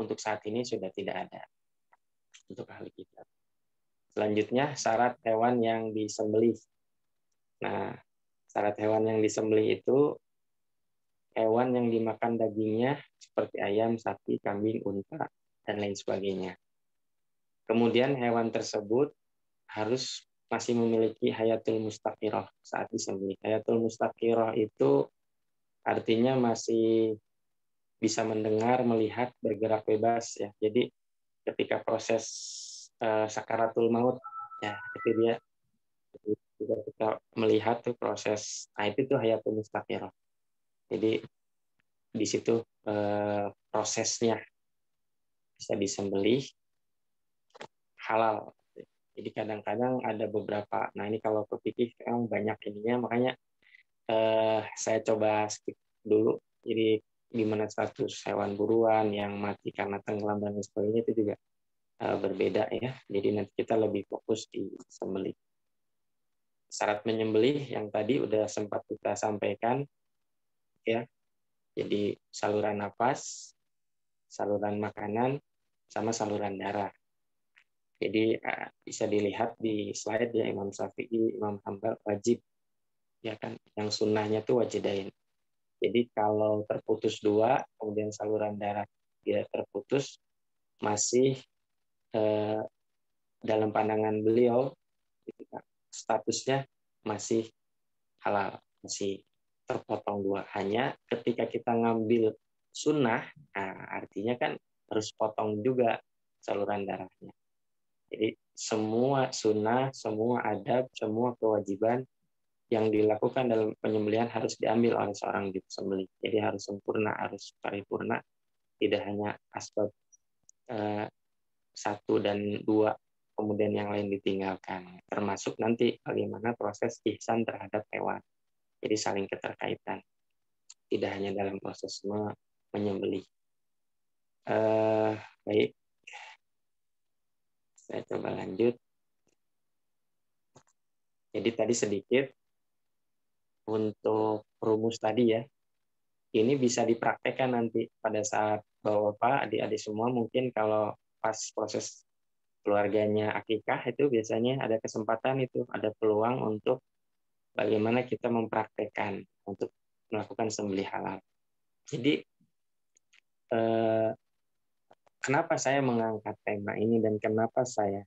S7: untuk saat ini sudah tidak ada untuk ahli kitab. Selanjutnya syarat hewan yang disembelih. Nah, syarat hewan yang disembelih itu hewan yang dimakan dagingnya seperti ayam, sapi, kambing, unta, dan lain sebagainya. Kemudian hewan tersebut harus masih memiliki hayatul mustaqirah saat disembelih. Hayatul mustaqirah itu artinya masih bisa mendengar, melihat, bergerak bebas ya. Jadi ketika proses sakaratul maut ya, itu dia kita melihat tuh proses, nah itu tuh hayatul mustaqirah. Jadi di situ prosesnya bisa disembelih halal. Jadi kadang-kadang ada beberapa, nah ini kalau kepikir memang banyak ininya, makanya saya coba skip dulu. Jadi di mana status hewan buruan yang mati karena tenggelam dan sebagainya itu juga berbeda ya. Jadi nanti kita lebih fokus di sembelih. Syarat menyembelih yang tadi udah sempat kita sampaikan ya. Jadi saluran nafas, saluran makanan, sama saluran darah. Jadi bisa dilihat di slide ya, Imam Syafi'i, Imam Hambal wajib ya kan, yang sunnahnya tuh wajidain. Jadi kalau terputus 2, kemudian saluran darah dia terputus, masih dalam pandangan beliau statusnya masih halal, masih terpotong 2. Hanya ketika kita ngambil sunnah, nah artinya kan harus potong juga saluran darahnya. Jadi semua sunnah, semua adab, semua kewajiban yang dilakukan dalam penyembelihan harus diambil oleh seorang disembelih. Jadi harus sempurna, harus paripurna, tidak hanya asbab 1 dan 2 kemudian yang lain ditinggalkan. Termasuk nanti bagaimana proses ihsan terhadap hewan. Jadi saling keterkaitan. Tidak hanya dalam proses menyembelih. Baik. Saya coba lanjut. Jadi tadi sedikit untuk rumus tadi ya. Ini bisa dipraktekkan nanti pada saat Bapak-bapak, adik-adik semua mungkin kalau pas proses keluarganya akikah itu biasanya ada kesempatan itu, ada peluang untuk bagaimana kita mempraktekkan untuk melakukan sembelih halal. Jadi kenapa saya mengangkat tema ini dan kenapa saya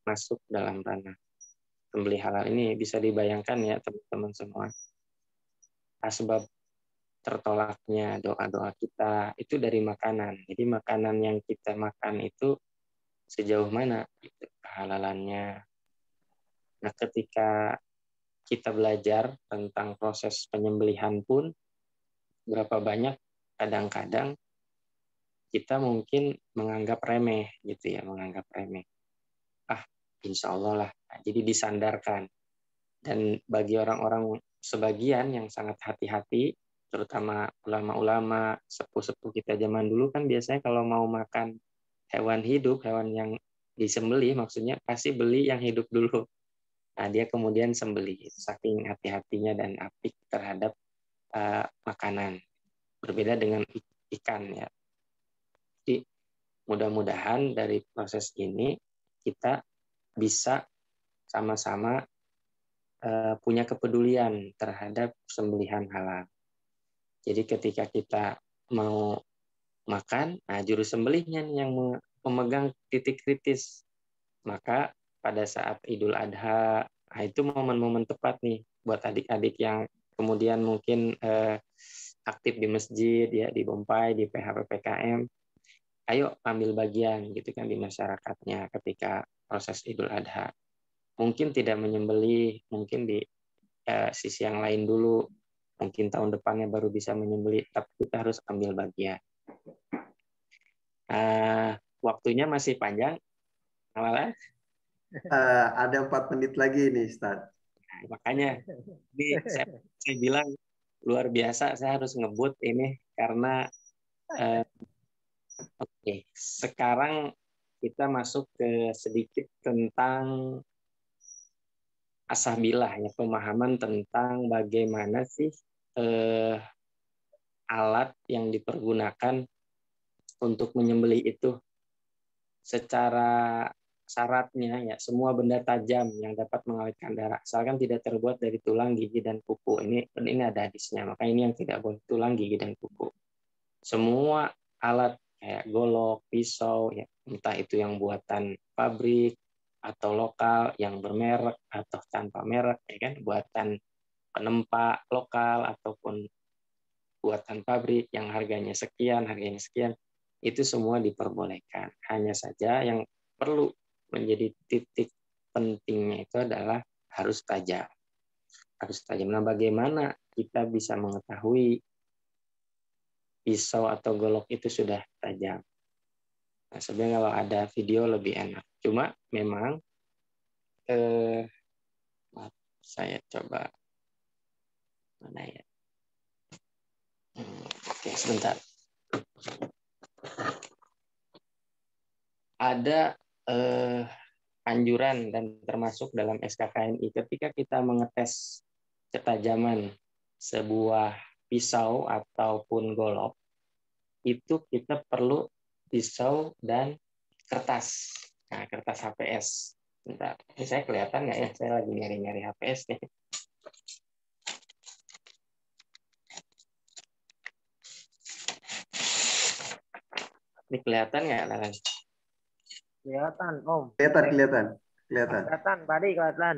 S7: masuk dalam ranah sembelih halal ini, bisa dibayangkan ya teman-teman semua. Asbab tertolaknya doa-doa kita itu dari makanan. Jadi makanan yang kita makan itu sejauh mana gitu, kehalalannya. Nah, ketika kita belajar tentang proses penyembelihan pun, berapa banyak kadang-kadang kita mungkin menganggap remeh gitu ya, menganggap remeh. Insya Allah lah. Nah, jadi disandarkan. Dan bagi orang-orang sebagian yang sangat hati-hati, terutama ulama-ulama, sepuh-sepuh kita zaman dulu kan biasanya kalau mau makan hewan hidup, hewan yang disembelih, maksudnya pasti beli yang hidup dulu. Nah, dia kemudian sembelih. Saking hati-hatinya dan apik terhadap makanan. Berbeda dengan ikan ya. Jadi mudah-mudahan dari proses ini kita bisa sama-sama punya kepedulian terhadap sembelihan halal. Jadi ketika kita mau makan, nah juru sembelihnya yang memegang titik kritis. Maka pada saat Idul Adha, nah itu momen-momen tepat nih buat adik-adik yang kemudian mungkin aktif di masjid, ya di Bompai, di PHPPKM. Ayo ambil bagian gitu kan di masyarakatnya ketika proses Idul Adha. Mungkin tidak menyembelih, mungkin di sisi yang lain dulu, mungkin tahun depannya baru bisa menyembelih, tapi kita harus ambil bagian. Waktunya masih panjang, malah
S5: ada 4 menit lagi nih, Ustaz.
S7: Nah, makanya ini saya bilang luar biasa, saya harus ngebut ini karena oke, sekarang kita masuk ke sedikit tentang ashabilah ya, pemahaman tentang bagaimana sih alat yang dipergunakan untuk menyembelih itu. Secara syaratnya ya semua benda tajam yang dapat mengawetkan darah asalkan tidak terbuat dari tulang, gigi dan kuku. Ini ada hadisnya, maka ini yang tidak boleh, tulang, gigi dan kuku. Semua alat kayak golok, pisau ya, entah itu yang buatan pabrik atau lokal, yang bermerek atau tanpa merek, ya kan, buatan penempa lokal ataupun buatan pabrik yang harganya sekian, itu semua diperbolehkan. Hanya saja yang perlu menjadi titik pentingnya itu adalah harus tajam. Harus tajam. Nah, bagaimana kita bisa mengetahui pisau atau golok itu sudah tajam? Nah, sebenarnya kalau ada video lebih enak. Cuma memang saya coba mana ya? Oke, sebentar. Ada anjuran dan termasuk dalam SKKNI ketika kita mengetes ketajaman sebuah pisau ataupun golok, itu kita perlu pisau dan kertas. Nah, kertas HPS. Bentar, ini saya kelihatan nggak ya? Saya lagi nyari-nyari HPS nih. Ini kelihatan nggak, Lalan?
S6: Kelihatan, Om.
S5: Kelihatan.
S6: Kelihatan, tadi kelihatan.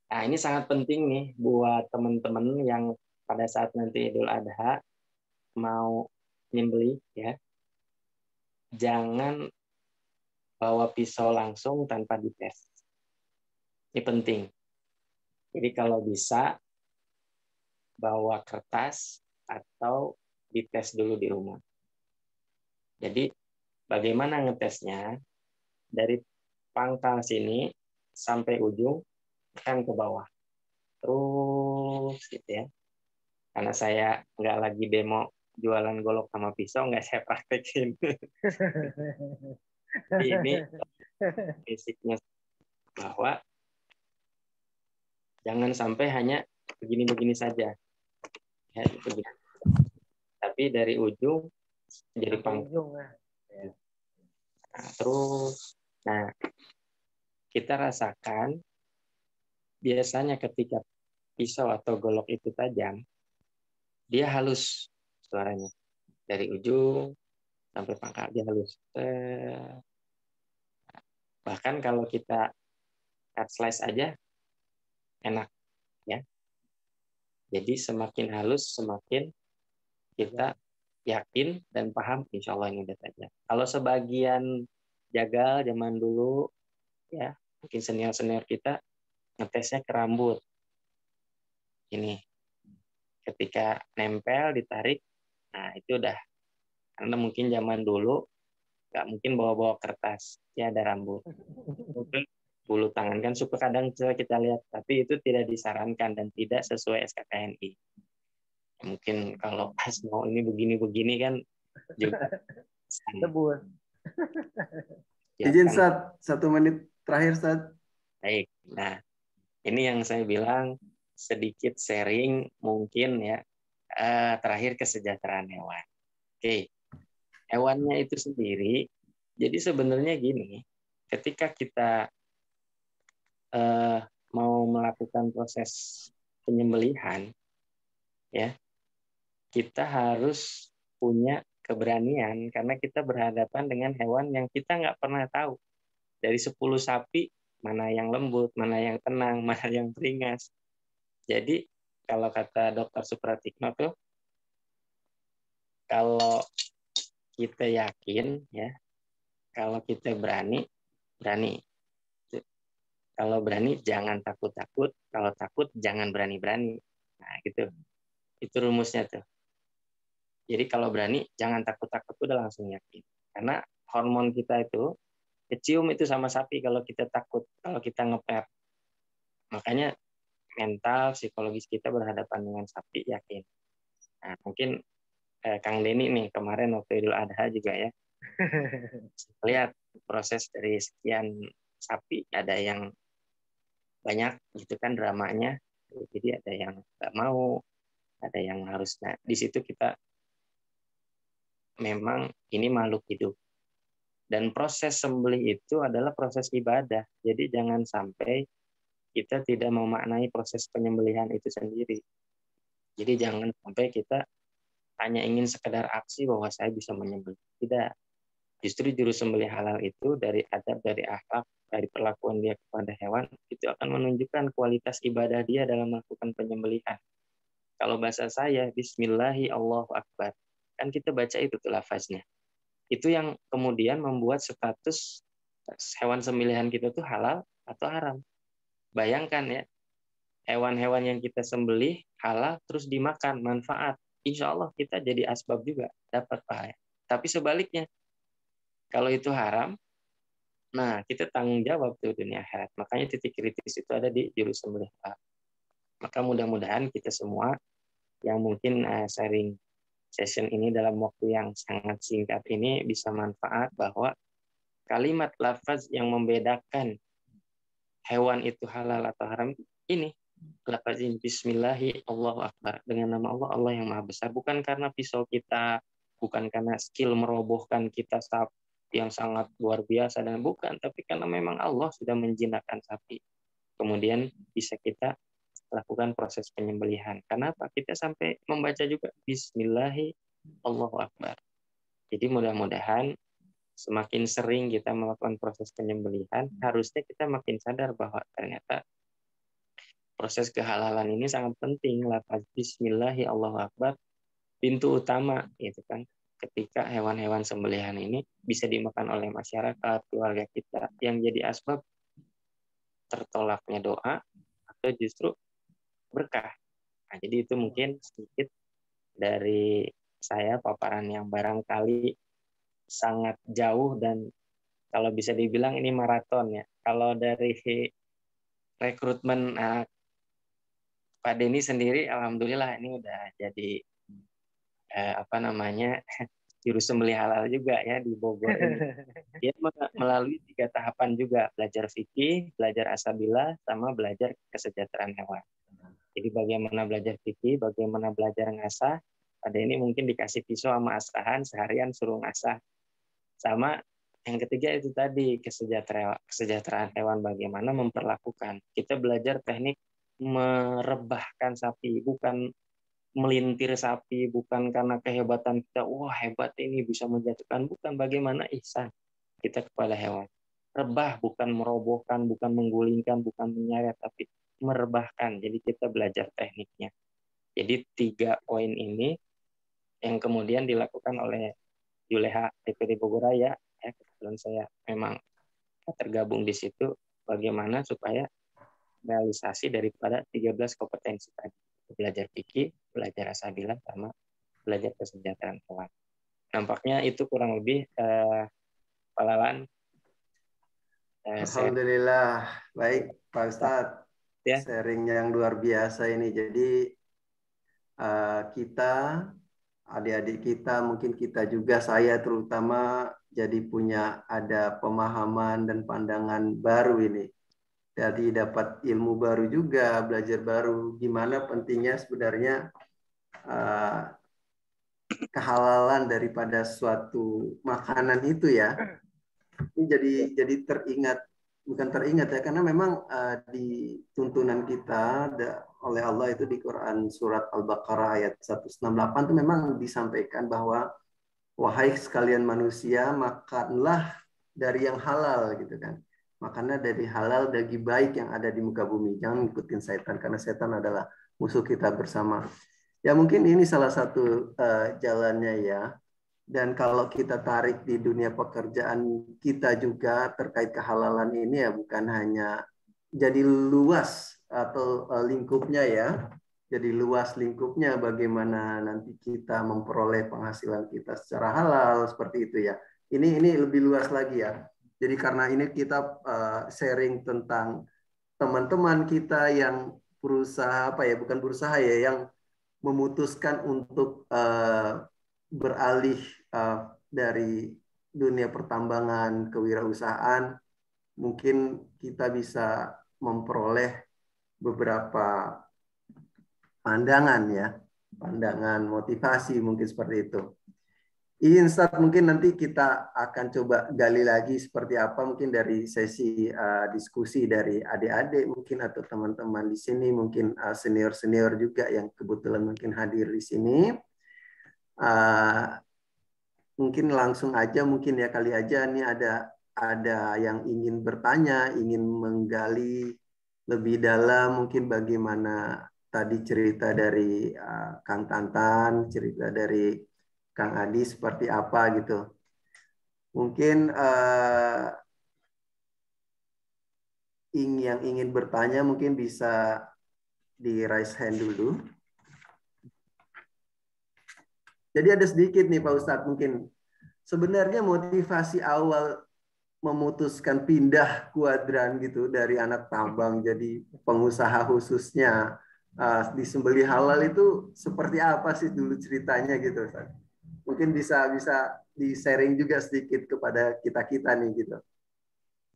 S7: Nah, ini sangat penting nih buat teman-teman yang pada saat nanti Idul Adha mau nyembelih ya. Jangan bawa pisau langsung tanpa dites. Ini penting. Jadi kalau bisa bawa kertas atau dites dulu di rumah. Jadi bagaimana ngetesnya? Dari pangkal sini sampai ujung kan ke bawah. Terus gitu ya. Karena saya nggak lagi demo jualan golok sama pisau, nggak saya praktekin. Jadi ini basicnya bahwa jangan sampai hanya begini-begini saja. Ya, begini. Tapi dari ujung jadi pangkal. Nah, terus, nah kita rasakan biasanya ketika pisau atau golok itu tajam, dia halus suaranya dari ujung sampai pangkal dia halus. Bahkan kalau kita cut slice aja enak ya. Jadi semakin halus semakin kita yakin dan paham insya Allah ini udah tajam. Kalau sebagian jagal zaman dulu ya mungkin senior kita ngetesnya ke rambut. Ini ketika nempel ditarik, nah itu udah karena mungkin zaman dulu nggak mungkin bawa-bawa kertas ya ada rambut. Mungkin bulu tangan kan suka kadang kita lihat, tapi itu tidak disarankan dan tidak sesuai SKKNI. Mungkin kalau pas mau ini begini-begini kan juga
S6: Tebus.
S5: Izin Sat, 1 menit terakhir Sat.
S7: Baik, nah ini yang saya bilang sedikit sharing mungkin ya terakhir kesejahteraan hewan. Oke, hewannya itu sendiri. Jadi sebenarnya gini, ketika kita mau melakukan proses penyembelihan, ya kita harus punya keberanian karena kita berhadapan dengan hewan yang kita nggak pernah tahu. Dari 10 sapi, mana yang lembut, mana yang tenang, mana yang beringas. Jadi kalau kata Dr. Supratikno tuh, kalau kita yakin, ya, kalau kita berani, berani. Kalau berani jangan takut-takut, kalau takut jangan berani-berani. Nah, gitu. Itu rumusnya tuh. Jadi kalau berani jangan takut-takut, udah langsung yakin. Karena hormon kita itu kecium itu sama sapi kalau kita takut, kalau kita ngeper. Makanya mental, psikologis kita berhadapan dengan sapi yakin. Nah, mungkin Kang Denny nih kemarin waktu Idul Adha juga ya. Lihat proses dari sekian sapi, ada yang banyak gitu kan dramanya. Jadi ada yang nggak mau, ada yang harus. Nah, di situ kita memang ini makhluk hidup. Dan proses sembelih itu adalah proses ibadah. Jadi jangan sampai kita tidak memaknai proses penyembelihan itu sendiri. Jadi jangan sampai kita hanya ingin sekedar aksi bahwa saya bisa menyembelih. Tidak. Justru juru sembelih halal itu dari adab, dari akhlak, dari perlakuan dia kepada hewan, itu akan menunjukkan kualitas ibadah dia dalam melakukan penyembelihan. Kalau bahasa saya, Bismillahi Allahu Akbar. Kan kita baca itu tuh lafaznya. Itu yang kemudian membuat status hewan sembelihan kita tuh halal atau haram. Bayangkan ya, hewan-hewan yang kita sembelih halal terus dimakan, manfaat. Insya Allah kita jadi asbab juga dapat pahala. Tapi sebaliknya, kalau itu haram, nah kita tanggung jawab tuh dunia akhirat. Makanya titik kritis itu ada di juru sembelih. Maka mudah-mudahan kita semua yang mungkin sharing session ini dalam waktu yang sangat singkat ini bisa manfaat bahwa kalimat lafaz yang membedakan hewan itu halal atau haram ini lafaz ini Bismillahi Allahu Akbar, dengan nama Allah, Allah yang Maha Besar, bukan karena pisau kita, bukan karena skill merobohkan kita sapi yang sangat luar biasa dan bukan, tapi karena memang Allah sudah menjinakkan sapi. Kemudian bisa kita lakukan proses penyembelihan. Kenapa? Kita sampai membaca juga Bismillahi Allahu Akbar. Jadi mudah-mudahan semakin sering kita melakukan proses penyembelihan, harusnya kita makin sadar bahwa ternyata proses kehalalan ini sangat penting. Lafaz Bismillahi Allahu Akbar pintu utama, gitu kan. Ketika hewan-hewan sembelihan ini bisa dimakan oleh masyarakat, keluarga kita, yang jadi asbab tertolaknya doa atau justru berkah. Nah, jadi itu mungkin sedikit dari saya, paparan yang barangkali sangat jauh dan kalau bisa dibilang ini maraton ya. Kalau dari rekrutmen Pak Denny sendiri, alhamdulillah ini udah jadi juru sembelih halal juga ya di Bogor ini. Dia melalui 3 tahapan juga, belajar fikih, belajar asabillah, sama belajar kesejahteraan hewan. Jadi bagaimana belajar fikih, bagaimana belajar ngasah. Pada ini mungkin dikasih pisau sama asahan, seharian suruh ngasah. Sama Yang ketiga itu tadi kesejahteraan hewan, bagaimana memperlakukan. Kita belajar teknik merebahkan sapi, bukan melintir sapi, bukan karena kehebatan kita, wah hebat ini bisa menjatuhkan, bukan, bagaimana ihsan kita kepada hewan. Rebah bukan merobohkan, bukan menggulingkan, bukan menyeret, tapi merebahkan. Jadi kita belajar tekniknya. Jadi 3 poin ini yang kemudian dilakukan oleh Juleha DPD Bogor Raya, ya, kebetulan saya memang tergabung di situ, bagaimana supaya realisasi daripada 13 kompetensi tadi. Belajar fikih, belajar asabilah, sama belajar kesejahteraan hewan. Nampaknya itu kurang lebih Pak Lalan.
S5: Alhamdulillah, baik Pak Ustadz.
S7: Ya.
S5: Sharing yang luar biasa ini. Jadi kita, adik-adik kita, mungkin kita juga, saya terutama, jadi punya ada pemahaman dan pandangan baru ini. Jadi dapat ilmu baru juga, belajar baru. Gimana pentingnya sebenarnya kehalalan daripada suatu makanan itu ya. Ini jadi teringat, bukan teringat ya, karena memang di tuntunan kita oleh Allah itu di Quran surat Al-Baqarah ayat 168 itu memang disampaikan bahwa wahai sekalian manusia, makanlah dari yang halal gitu kan. Makanlah dari halal, daging baik yang ada di muka bumi. Jangan ngikutin setan, karena setan adalah musuh kita bersama. Ya mungkin ini salah satu jalannya ya. Dan kalau kita tarik di dunia pekerjaan kita juga terkait kehalalan ini ya, bukan hanya jadi luas atau lingkupnya ya. Jadi luas lingkupnya bagaimana nanti kita memperoleh penghasilan kita secara halal seperti itu ya. Ini lebih luas lagi ya. Jadi karena ini kita sharing tentang teman-teman kita yang berusaha apa ya, bukan berusaha ya, yang memutuskan untuk beralih dari dunia pertambangan kewirausahaan, mungkin kita bisa memperoleh beberapa pandangan ya, pandangan motivasi mungkin seperti itu. Ustaz, mungkin nanti kita akan coba gali lagi seperti apa mungkin dari sesi diskusi dari adik-adik mungkin atau teman-teman di sini, mungkin senior-senior juga yang kebetulan mungkin hadir di sini. Mungkin langsung aja mungkin ya, kali aja nih ada yang ingin bertanya, ingin menggali lebih dalam mungkin bagaimana tadi cerita dari Kang Tantan, cerita dari Kang Adi seperti apa gitu. Mungkin yang ingin bertanya mungkin bisa di raise hand dulu. Jadi ada sedikit nih Pak Ustadz, mungkin sebenarnya motivasi awal memutuskan pindah kuadran gitu dari anak tambang jadi pengusaha khususnya di sembelih halal itu seperti apa sih dulu ceritanya gitu Ustadz? Mungkin bisa di-sharing juga sedikit kepada kita-kita nih gitu.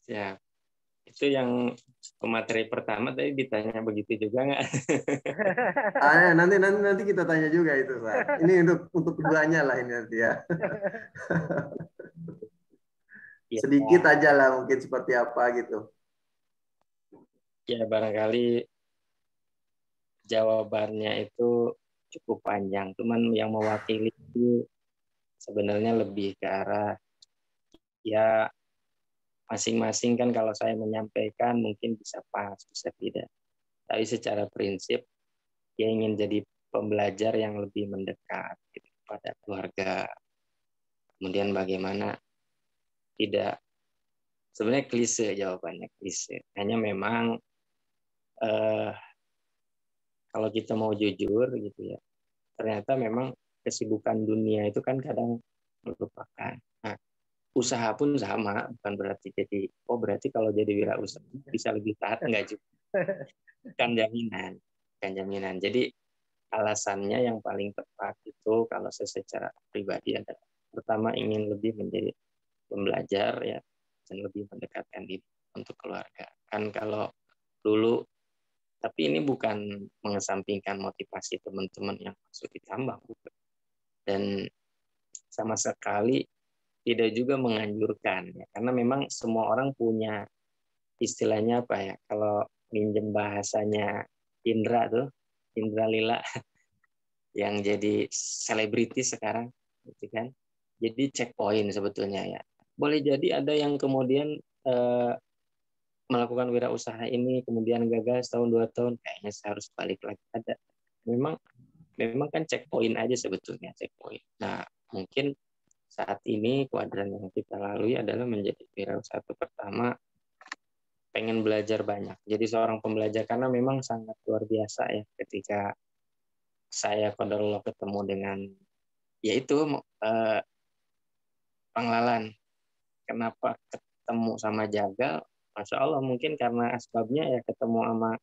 S7: Ya, itu yang pemateri pertama tadi ditanya begitu juga nggak?
S5: Nanti kita tanya juga itu, Pak. Ini untuk keduanya lah ini nanti ya. Sedikit aja lah mungkin seperti apa gitu.
S7: Ya barangkali jawabannya itu cukup panjang, cuman yang mewakili itu sebenarnya lebih ke arah ya masing-masing kan, kalau saya menyampaikan mungkin bisa pas, bisa tidak. Tapi secara prinsip dia ingin jadi pembelajar yang lebih mendekat gitu, pada keluarga. Kemudian bagaimana tidak, sebenarnya klise jawabannya, klise. Hanya memang kalau kita mau jujur gitu ya, ternyata memang kesibukan dunia itu kan kadang melupakan. Nah, usaha pun sama, bukan berarti jadi, berarti kalau jadi wirausaha bisa lebih taat, enggak juga. Kan jaminan. Jadi alasannya yang paling tepat itu kalau saya secara pribadi adalah pertama ingin lebih menjadi pembelajar ya, dan lebih mendekatkan diri untuk keluarga. Kan kalau dulu, tapi ini bukan mengesampingkan motivasi teman-teman yang masuk di tambang, dan sama sekali tidak juga menganjurkan ya, karena memang semua orang punya istilahnya apa ya, kalau minjem bahasanya Indra tuh, Indra Lila yang jadi selebriti sekarang gitu kan. Jadi checkpoint sebetulnya ya. Boleh jadi ada yang kemudian melakukan wirausaha ini kemudian gagal setahun 2 tahun, kayaknya saya harus balik lagi. Ada. Memang kan checkpoint aja sebetulnya, checkpoint. Nah, mungkin saat ini kuadran yang kita lalui adalah menjadi wirausaha pertama, pengen belajar banyak. Jadi seorang pembelajar, karena memang sangat luar biasa ya ketika saya qadarullah ketemu dengan yaitu Panglalan. Kenapa ketemu sama jagal? Masya Allah, mungkin karena asbabnya ya ketemu sama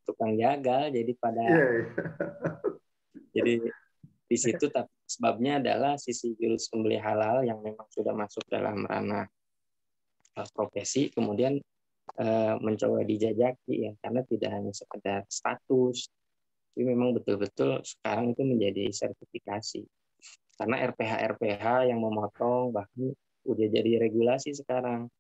S7: tukang jagal, jadi pada jadi di situ, tapi sebabnya adalah sisi jurus sembelih halal yang memang sudah masuk dalam ranah profesi, kemudian mencoba dijajaki ya, karena tidak hanya sekedar status, tapi memang betul-betul sekarang itu menjadi sertifikasi. Karena RPH yang memotong bahkan udah jadi regulasi sekarang.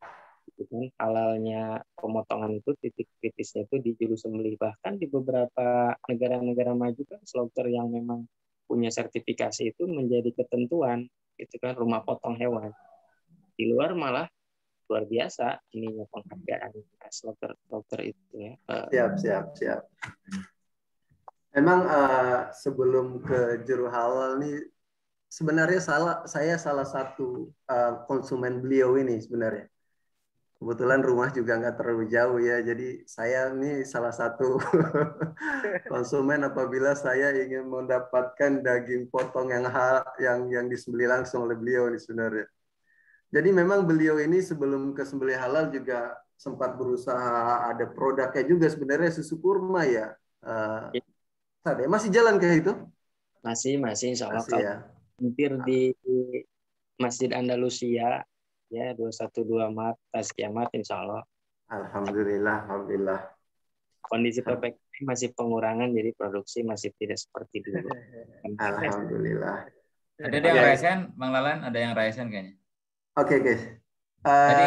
S7: Gitu kan, halalnya pemotongan itu titik kritisnya itu di juru sembelih. Bahkan di beberapa negara-negara maju kan slaughter yang memang punya sertifikasi itu menjadi ketentuan, gitu kan, rumah potong hewan. Di luar malah luar biasa ininya penghargaan slaughter itu ya.
S5: Siap. Memang sebelum ke juru halal nih, sebenarnya saya salah satu konsumen beliau ini sebenarnya. Kebetulan rumah juga nggak terlalu jauh ya, jadi saya ini salah satu konsumen apabila saya ingin mendapatkan daging potong yang disembelih langsung oleh beliau ini sebenarnya. Jadi memang beliau ini sebelum ke sembelih halal juga sempat berusaha, ada produknya juga sebenarnya, susu kurma ya. Masih jalan kayak itu?
S7: Masih insya Allah.
S5: Masih, ya.
S7: Hampir di Masjid Andalusia ya, 212 Maret Tazkiamat insya Allah.
S5: Alhamdulillah.
S7: Kondisi PPKM masih pengurangan, jadi produksi masih tidak seperti dulu.
S5: Alhamdulillah.
S2: Ada yang raisen, Bang Lalan, ada yang raisen kayaknya.
S5: Oke, guys.
S2: Tadi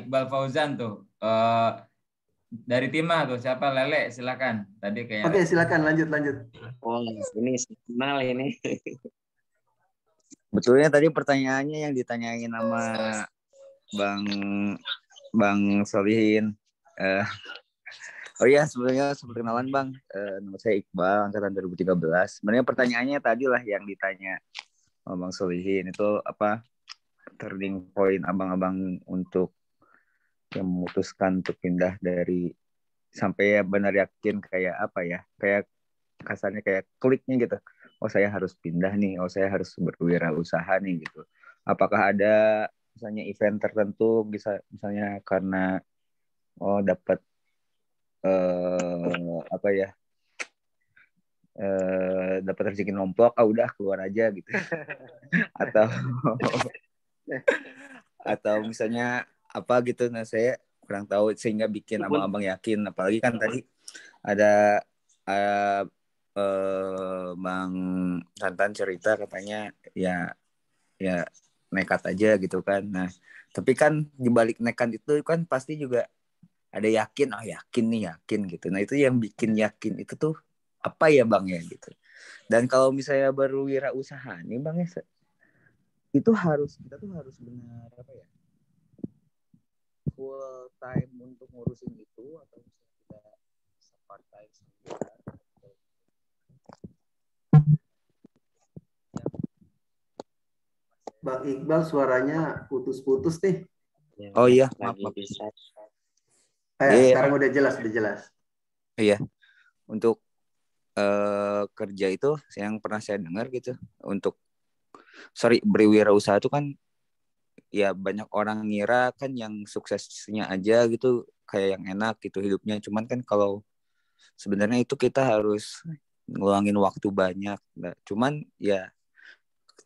S2: Iqbal Fauzan tuh. Dari Timah tuh, siapa? Lele, silakan. Tadi kayak.
S5: Oke, silakan lanjut.
S7: Oh, ini kenal ini.
S8: Betulnya tadi pertanyaannya yang ditanyain sama Bang Solihin. Oh iya, sebenarnya perkenalan Bang. Nama saya Iqbal, angkatan 2013. Sebenarnya pertanyaannya tadi lah yang ditanya sama Bang Solihin. Itu apa turning point abang-abang untuk yang memutuskan untuk pindah dari sampai ya benar yakin kayak apa ya, kayak kasarnya kayak kliknya gitu. Oh saya harus pindah nih, oh saya harus berwirausaha nih gitu. Apakah ada misalnya event tertentu, misalnya karena dapat dapat rezeki nomplok, udah keluar aja gitu. atau misalnya apa gitu, nah saya kurang tahu sehingga bikin abang-abang yakin. Apalagi kan tadi ada Bang Tantan cerita katanya ya nekat aja gitu kan. Nah tapi kan dibalik nekat itu kan pasti juga ada yakin gitu. Nah itu yang bikin yakin itu tuh apa ya Bang ya gitu. Dan kalau misalnya baru wirausaha nih Bang ya, itu kita tuh harus benar apa ya, full time untuk ngurusin itu, atau misalnya kita part time saja.
S5: Bang Iqbal suaranya putus-putus nih.
S8: Oh iya, maaf.
S5: Sekarang udah jelas.
S8: Iya. Untuk kerja itu yang pernah saya dengar gitu, untuk berwirausaha itu kan ya banyak orang ngira kan yang suksesnya aja gitu kayak yang enak gitu hidupnya. Cuman kan kalau sebenarnya itu kita harus ngeluangin waktu banyak. Nah, cuman ya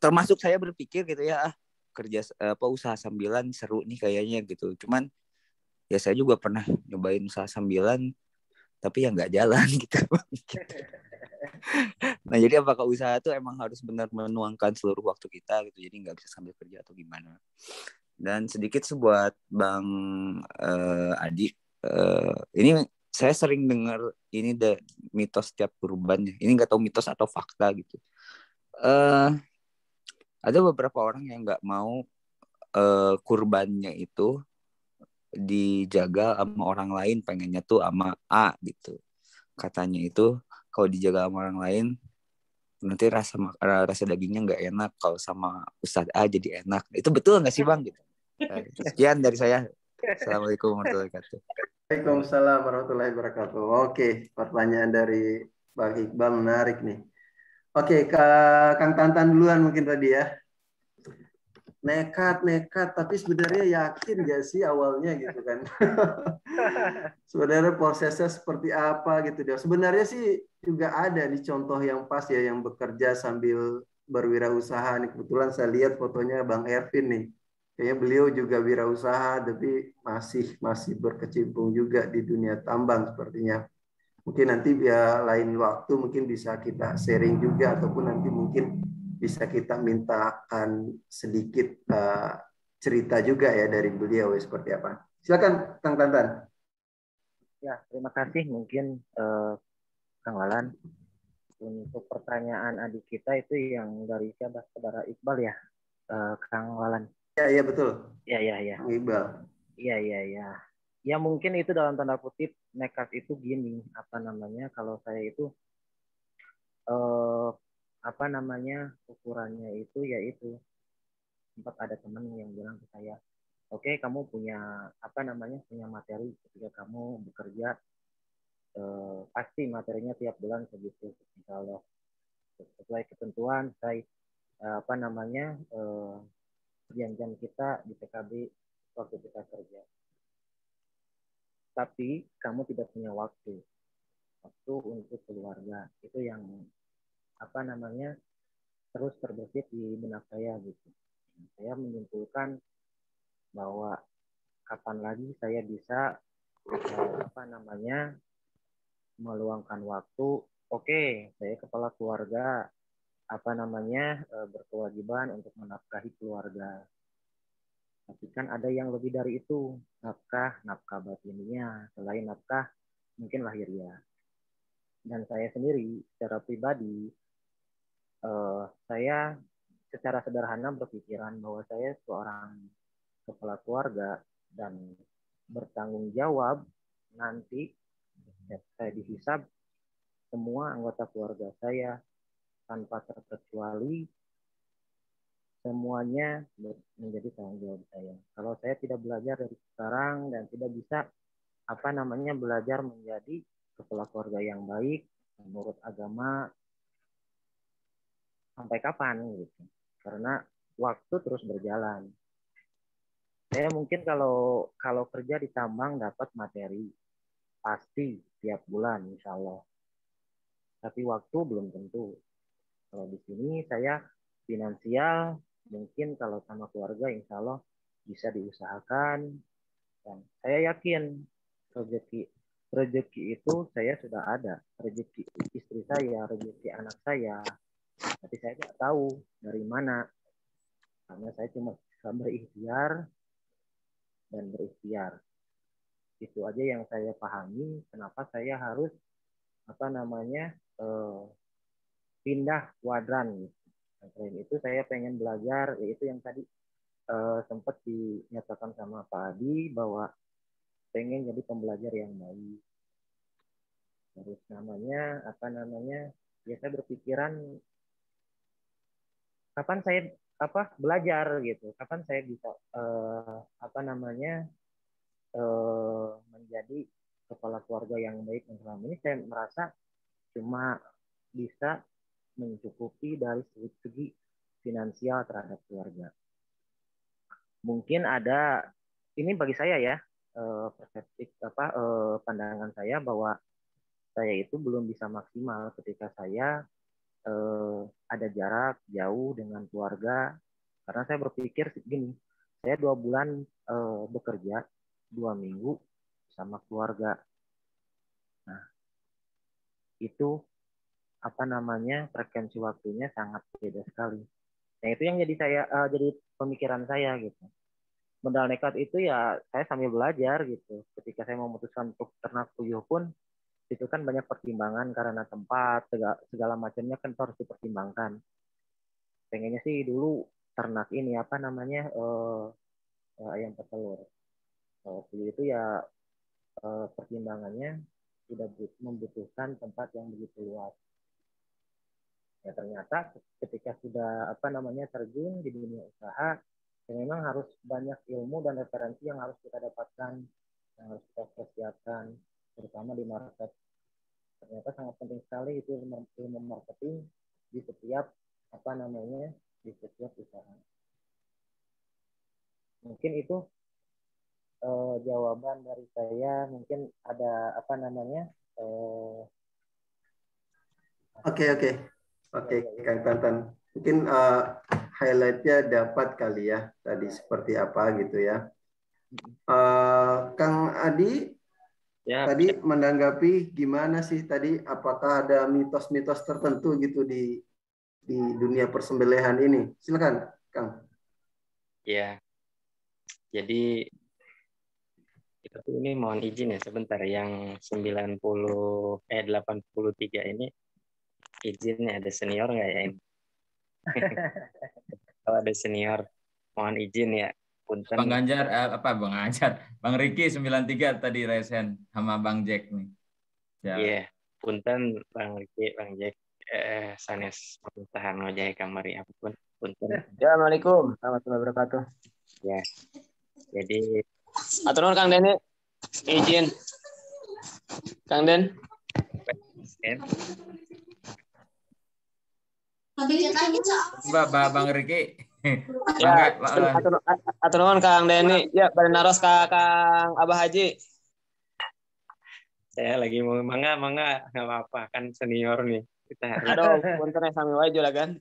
S8: termasuk saya berpikir gitu ya, kerja usaha sambilan seru nih kayaknya gitu. Cuman ya saya juga pernah nyobain usaha sambilan tapi ya nggak jalan gitu. Nah, jadi apakah usaha itu emang harus benar menuangkan seluruh waktu kita gitu, jadi nggak bisa sambil kerja atau gimana? Dan sedikit buat Bang Adi, ini saya sering dengar ini mitos tiap kurban ya. Ini nggak tahu mitos atau fakta gitu. Ada beberapa orang yang nggak mau kurbannya itu dijaga sama orang lain, pengennya tuh sama A gitu. Katanya itu kalau dijaga sama orang lain nanti rasa dagingnya nggak enak, kalau sama Ustadz A jadi enak. Itu betul nggak sih Bang gitu? Sekian dari saya. Assalamualaikum warahmatullahi wabarakatuh.
S5: Waalaikumsalam warahmatullahi wabarakatuh. Oke, pertanyaan dari Bang Iqbal menarik nih. Oke, Kang Tantan duluan mungkin tadi ya. Nekat, tapi sebenarnya yakin gak sih awalnya gitu kan? Sebenarnya prosesnya seperti apa gitu dia. Sebenarnya sih juga ada nih contoh yang pas ya, yang bekerja sambil berwirausaha nih. Kebetulan saya lihat fotonya Bang Ervin nih. Kayaknya beliau juga wirausaha tapi masih berkecimpung juga di dunia tambang sepertinya. Mungkin nanti ya lain waktu mungkin bisa kita sharing juga, ataupun nanti mungkin bisa kita mintakan sedikit cerita juga ya dari beliau seperti apa. Silakan Kang Tantan.
S6: Ya, terima kasih mungkin Kang Walan. Untuk pertanyaan adik kita itu yang dari siapa? Saudara Iqbal ya, Kang Walan.
S5: Ya betul.
S6: Ya.
S5: Kang Iqbal.
S6: Iya. Ya mungkin itu dalam tanda kutip nekat itu gini, kalau saya itu ukurannya itu yaitu sempat ada teman yang bilang ke saya, oke, kamu punya punya materi ketika kamu bekerja, pasti materinya tiap bulan segitu, insya Allah sesuai ketentuan perjanjian kita di PKB waktu kita kerja. Tapi kamu tidak punya waktu untuk keluarga. Itu yang terus terbesit di benak saya gitu. Saya menyimpulkan bahwa kapan lagi saya bisa meluangkan waktu. Oke, saya kepala keluarga, berkewajiban untuk menafkahi keluarga. Tapi kan ada yang lebih dari itu, nafkah batinnya, selain nafkah mungkin lahiriah. Dan saya sendiri secara pribadi, saya secara sederhana berpikiran bahwa saya seorang kepala keluarga dan bertanggung jawab nanti saya dihisab semua anggota keluarga saya tanpa terkecuali, semuanya menjadi tanggung jawab saya. Kalau saya tidak belajar dari sekarang dan tidak bisa belajar menjadi kepala keluarga yang baik menurut agama, sampai kapan gitu? Karena waktu terus berjalan. Saya mungkin kalau kerja di tambang dapat materi pasti tiap bulan insya Allah. Tapi waktu belum tentu. Kalau di sini saya finansial, mungkin kalau sama keluarga insya Allah bisa diusahakan. Dan saya yakin rezeki itu saya sudah ada. Rezeki istri saya, rezeki anak saya. Tapi saya tidak tahu dari mana. Karena saya cuma bisa berikhtiar dan berikhtiar. Itu aja yang saya pahami kenapa saya harus pindah kuadran gitu. Selain itu saya pengen belajar, yaitu yang tadi sempat dinyatakan sama Pak Adi bahwa pengen jadi pembelajar yang baik. Terus ya saya berpikiran kapan saya belajar gitu, kapan saya bisa menjadi kepala keluarga yang baik. Dan selama ini saya merasa cuma bisa mencukupi dari segi finansial terhadap keluarga. Mungkin ada, ini bagi saya ya, perspektif pandangan saya bahwa saya itu belum bisa maksimal ketika saya ada jarak jauh dengan keluarga, karena saya berpikir gini, saya 2 bulan bekerja, 2 minggu sama keluarga. Nah, itu frekuensi waktunya sangat beda sekali. Nah itu yang jadi pemikiran saya gitu. Modal nekat itu ya saya sambil belajar gitu. Ketika saya memutuskan untuk ternak puyuh pun itu kan banyak pertimbangan karena tempat segala macamnya kan harus dipertimbangkan. Pengennya sih dulu ternak ini ayam petelur. Puyuh itu ya pertimbangannya tidak membutuhkan tempat yang begitu luas. Ya ternyata ketika sudah terjun di dunia usaha, ya memang harus banyak ilmu dan referensi yang harus kita dapatkan, yang harus kita persiapkan, terutama di market. Ternyata sangat penting sekali itu ilmu marketing di setiap usaha. Mungkin itu jawaban dari saya. Mungkin ada
S5: Oke, Kang Tantan. Mungkin highlight-nya dapat kali ya tadi seperti apa gitu ya. Kang Adi, tadi menanggapi gimana sih tadi? Apakah ada mitos-mitos tertentu gitu di dunia persembelihan ini? Silakan, Kang.
S7: Ya, jadi kita tuh ini mohon izin ya sebentar, yang 83 ini izinnya ada senior nggak ya ini? Kalau ada senior mohon izin ya. Punten.
S2: Bang Ganjar Bang Ganjar, Bang Riki 93 tadi resen sama Bang Jack nih.
S7: Iya, punten Bang Riki, Bang Jack, sanes pemerintahan ngojai kamari apapun. Punten.
S9: Assalamualaikum warahmatullahi wabarakatuh.
S7: Ya, jadi
S9: atur nuhun Kang Deni, izin Kang Den.
S2: Bang Riki.
S9: Ya, atur nuhun Kang Deni. Ya, bari naros ka Kang Abah Haji.
S7: Saya lagi mau mangga nggak apa-apa kan senior nih. Kita
S9: aduh, punten sami wae juragan.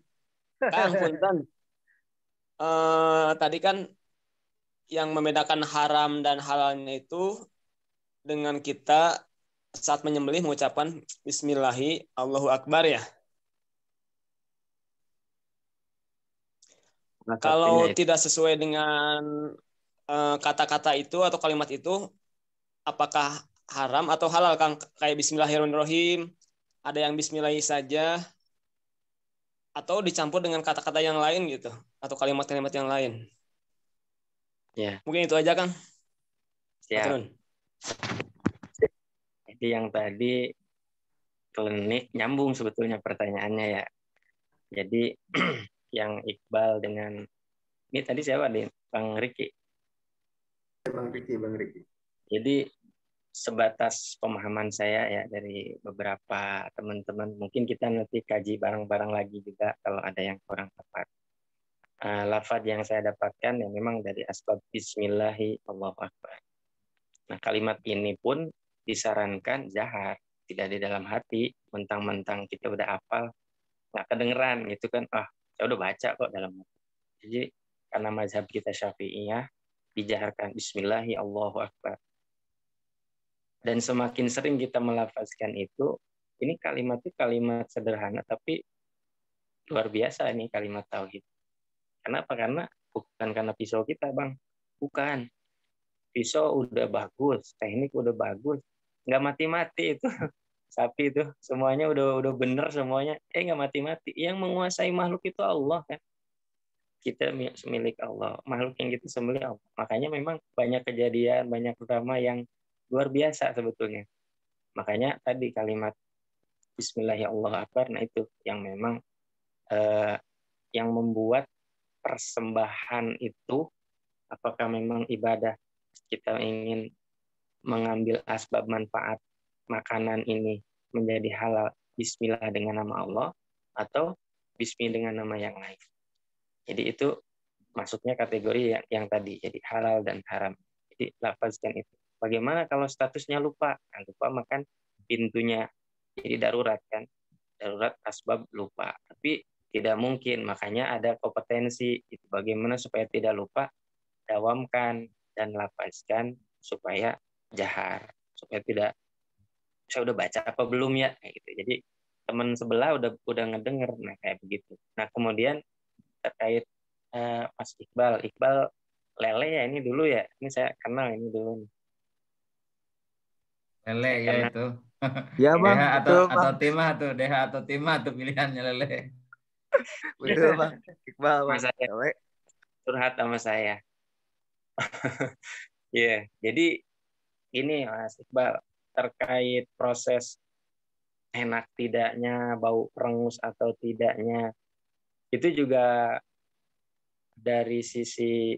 S9: Kang punten. Tadi kan yang membedakan haram dan halalnya itu dengan kita saat menyembelih mengucapkan Bismillahi Allahu Akbar ya. Nah, kalau tidak sesuai dengan kata-kata itu atau kalimat itu, apakah haram atau halal Kang? Kayak Bismillahirrahmanirrahim, ada yang Bismillahi saja, atau dicampur dengan kata-kata yang lain gitu, atau kalimat-kalimat yang lain.
S7: Ya.
S9: Mungkin itu aja Kang.
S7: Siap. Jadi yang tadi klinik nyambung sebetulnya pertanyaannya ya. Jadi yang Iqbal dengan ini tadi siapa nih? Bang Riki.
S5: Bang Riki.
S7: Jadi sebatas pemahaman saya ya dari beberapa teman-teman, mungkin kita nanti kaji bareng-bareng lagi juga kalau ada yang kurang tepat. Lafaz yang saya dapatkan ya memang dari asbab Bismillahi Allahu Akbar. Nah kalimat ini pun disarankan jahar, tidak di dalam hati, mentang-mentang kita udah hafal nggak kedengeran gitu kan, saya udah baca kok dalam hati. Jadi karena mazhab kita Syafi'iyah dijaharkan Bismillahi Allahu Akbar. Dan semakin sering kita melafazkan itu, ini kalimat itu kalimat sederhana tapi luar biasa ini kalimat tauhid. Kenapa? Karena bukan karena pisau kita, Bang. Bukan. Pisau udah bagus, teknik udah bagus, nggak mati-mati itu. Sapi itu semuanya udah bener semuanya, nggak mati-mati. Yang menguasai makhluk itu Allah kan. Kita milik Allah, makhluk yang kita sembelih Allah. Makanya memang banyak kejadian, banyak drama yang luar biasa sebetulnya. Makanya tadi kalimat Bismillahirrahmanirrahim, nah itu yang memang yang membuat persembahan itu, apakah memang ibadah kita ingin mengambil asbab manfaat makanan ini menjadi halal Bismillah dengan nama Allah atau Bismillah dengan nama yang lain. Jadi itu masuknya kategori yang tadi, jadi halal dan haram. Jadi lafazkan itu. Bagaimana kalau statusnya lupa? Nah, lupa makan pintunya. Jadi darurat kan, darurat asbab lupa. Tapi tidak mungkin, makanya ada kompetensi. Itu bagaimana supaya tidak lupa, dawamkan dan lafazkan supaya jahar, supaya tidak saya udah baca apa belum ya kayak gitu. Jadi teman sebelah udah ngedenger, nah kayak begitu. Nah kemudian terkait Mas Iqbal lele ya ini dulu ya, ini saya kenal ini dulu.
S2: Lele ya
S7: Karena
S2: itu.
S8: Ya bang,
S2: DH
S8: betul bang.
S2: atau Timah tuh, DH atau Timah tuh pilihannya Lele.
S8: Betul bang. Iqbal bang.
S7: Mas saya
S8: Lele.
S7: curhat sama saya. Iya, jadi ini Mas Iqbal terkait proses enak tidaknya, bau perengus atau tidaknya, itu juga dari sisi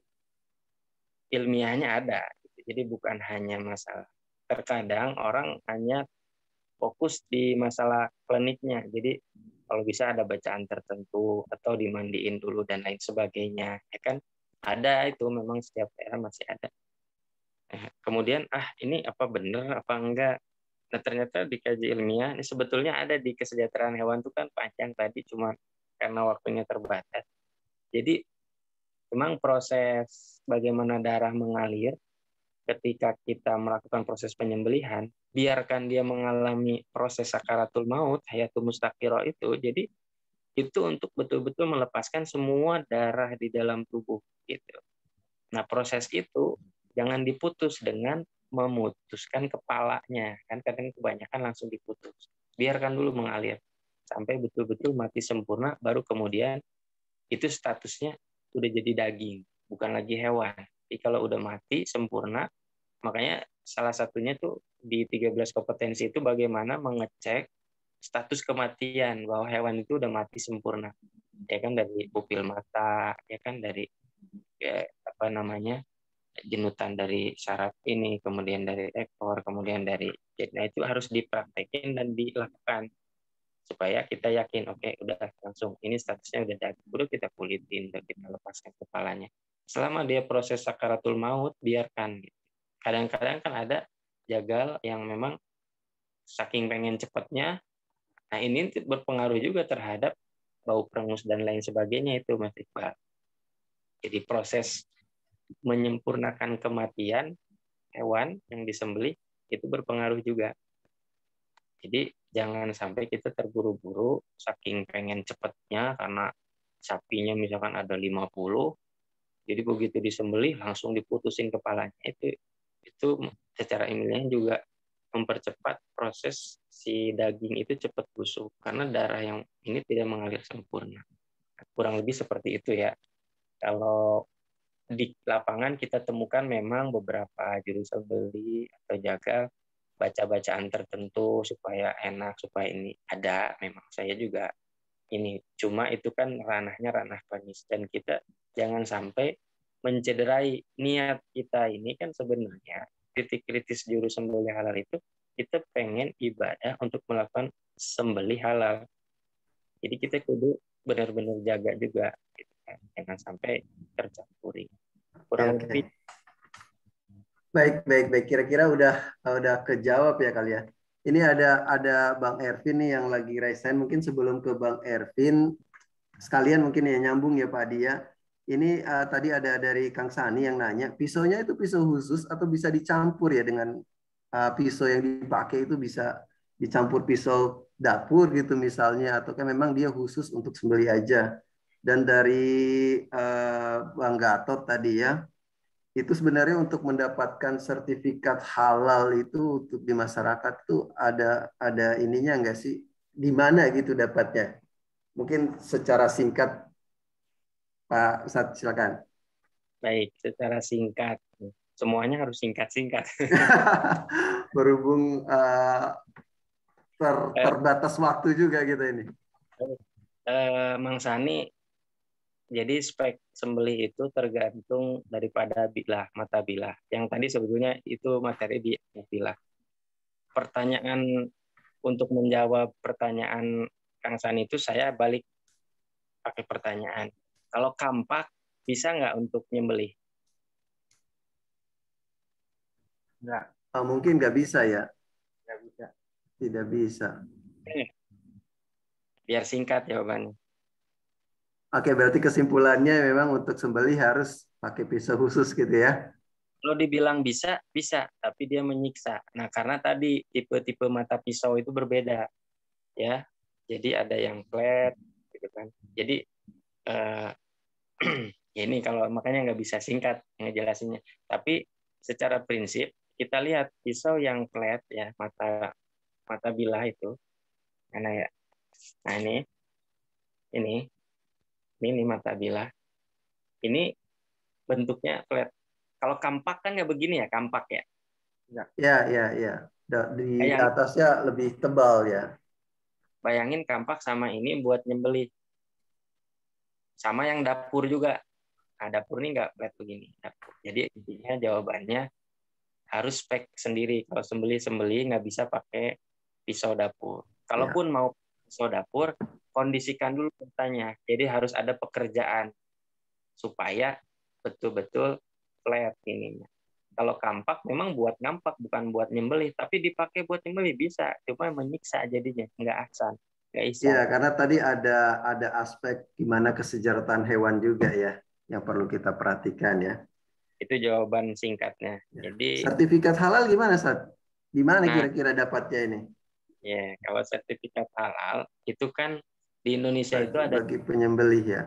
S7: ilmiahnya ada. Jadi bukan hanya masalah. Terkadang orang hanya fokus di masalah kliniknya. Jadi kalau bisa ada bacaan tertentu atau dimandiin dulu dan lain sebagainya. Ya kan ada itu memang setiap daerah masih ada. Kemudian ini apa benar apa enggak? Nah ternyata di kaji ilmiah ini sebetulnya ada di kesejahteraan hewan itu kan panjang tadi cuma karena waktunya terbatas. Jadi memang proses bagaimana darah mengalir ketika kita melakukan proses penyembelihan, biarkan dia mengalami proses sakaratul maut, hayatul mustaqirah itu, jadi itu untuk betul-betul melepaskan semua darah di dalam tubuh gitu. Nah proses itu jangan diputus dengan memutuskan kepalanya, kan kadang kebanyakan langsung diputus. Biarkan dulu mengalir sampai betul-betul mati sempurna, baru kemudian itu statusnya udah jadi daging, bukan lagi hewan. Jadi kalau udah mati sempurna, makanya salah satunya tuh di 13 kompetensi itu bagaimana mengecek status kematian bahwa hewan itu udah mati sempurna. Ya kan dari pupil mata, ya kan dari jenutan dari saraf ini, kemudian dari ekor, kemudian dari nah itu harus dipraktekin dan dilakukan supaya kita yakin oke, udah langsung ini statusnya udah daging, udah kita kulitin, udah kita lepaskan kepalanya. Selama dia proses sakaratul maut biarkan. Kadang-kadang kan ada jagal yang memang saking pengen cepatnya, nah ini berpengaruh juga terhadap bau perengus dan lain sebagainya itu Mas Iqbal. Jadi proses menyempurnakan kematian hewan yang disembelih itu berpengaruh juga. Jadi jangan sampai kita terburu-buru saking pengen cepatnya karena sapinya misalkan ada 50, jadi begitu disembelih langsung diputusin kepalanya. Itu secara ilmiah juga mempercepat proses si daging itu cepat busuk karena darah yang ini tidak mengalir sempurna. Kurang lebih seperti itu ya. Kalau di lapangan kita temukan memang beberapa juru sembelih atau jagal baca-bacaan tertentu supaya enak, supaya ini ada. Memang saya juga ini, cuma itu kan ranahnya ranah klinis dan kita jangan sampai mencederai niat kita. Ini kan sebenarnya titik kritis juru sembelih halal itu kita pengen ibadah untuk melakukan sembelih halal. Jadi kita kudu benar-benar jaga juga, gitu kan. Jangan sampai tercampuri. Kurang lebih.
S5: Baik. Kira-kira udah kejawab ya kali ya. Ini ada Bang Ervin nih yang lagi raise hand. Mungkin sebelum ke Bang Ervin, sekalian mungkin ya nyambung ya Pak Dia. Ini tadi ada dari Kang Sani yang nanya, pisaunya itu pisau khusus atau bisa dicampur ya dengan pisau yang dipakai itu bisa dicampur pisau dapur gitu misalnya, atau kan memang dia khusus untuk sembelih aja. Dan dari Bang Gatot tadi ya, itu sebenarnya untuk mendapatkan sertifikat halal itu untuk di masyarakat tuh ada ininya nggak sih? Di mana gitu dapatnya? Mungkin secara singkat Pak Ustadz, silakan.
S7: Baik, secara singkat. Semuanya harus singkat-singkat.
S5: Berhubung terbatas waktu juga gitu ini.
S7: Mang Sani, jadi spek sembelih itu tergantung daripada bilah, mata bilah. Yang tadi sebetulnya itu materi di bilah. Pertanyaan untuk menjawab pertanyaan Kang Sani itu saya balik pakai pertanyaan. Kalau kampak bisa nggak untuk nyembelih?
S5: Nggak. Mungkin nggak bisa ya.
S6: Nggak bisa.
S5: Tidak bisa.
S7: Biar singkat jawabannya.
S5: Oke, berarti kesimpulannya memang untuk sembelih harus pakai pisau khusus gitu ya?
S7: Kalau dibilang bisa, tapi dia menyiksa. Nah, karena tadi tipe-tipe mata pisau itu berbeda, ya. Jadi ada yang flat, gitu kan. Jadi ya ini kalau makanya nggak bisa singkat ngejelasinnya. Tapi secara prinsip kita lihat pisau yang flat ya, mata bilah itu mana ya? Nah ini mata bilah. Ini bentuknya flat. Kalau kampak kan ya begini ya, kampak ya.
S5: Ya. Di atasnya lebih tebal ya.
S7: Bayangin kampak sama ini buat nyembelih. Sama yang dapur juga. Nah, dapur ini nggak flat begini. Dapur. Jadi intinya jawabannya harus spek sendiri. Kalau sembelih nggak bisa pakai pisau dapur. Kalaupun mau pisau dapur, kondisikan dulu petanya. Jadi harus ada pekerjaan supaya betul-betul flat ininya. Kalau kampak memang buat ngampak, bukan buat nyembelih. Tapi dipakai buat nyembelih bisa. Cuma menyiksa jadinya, nggak ahsan.
S5: Iya, karena tadi ada aspek gimana kesejahteraan hewan juga ya, yang perlu kita perhatikan ya.
S7: Itu jawaban singkatnya. Jadi
S5: sertifikat halal gimana, Sat? Di mana kira-kira dapatnya ini?
S7: Ya, kalau sertifikat halal itu kan di Indonesia itu ada
S5: bagi penyembelih ya.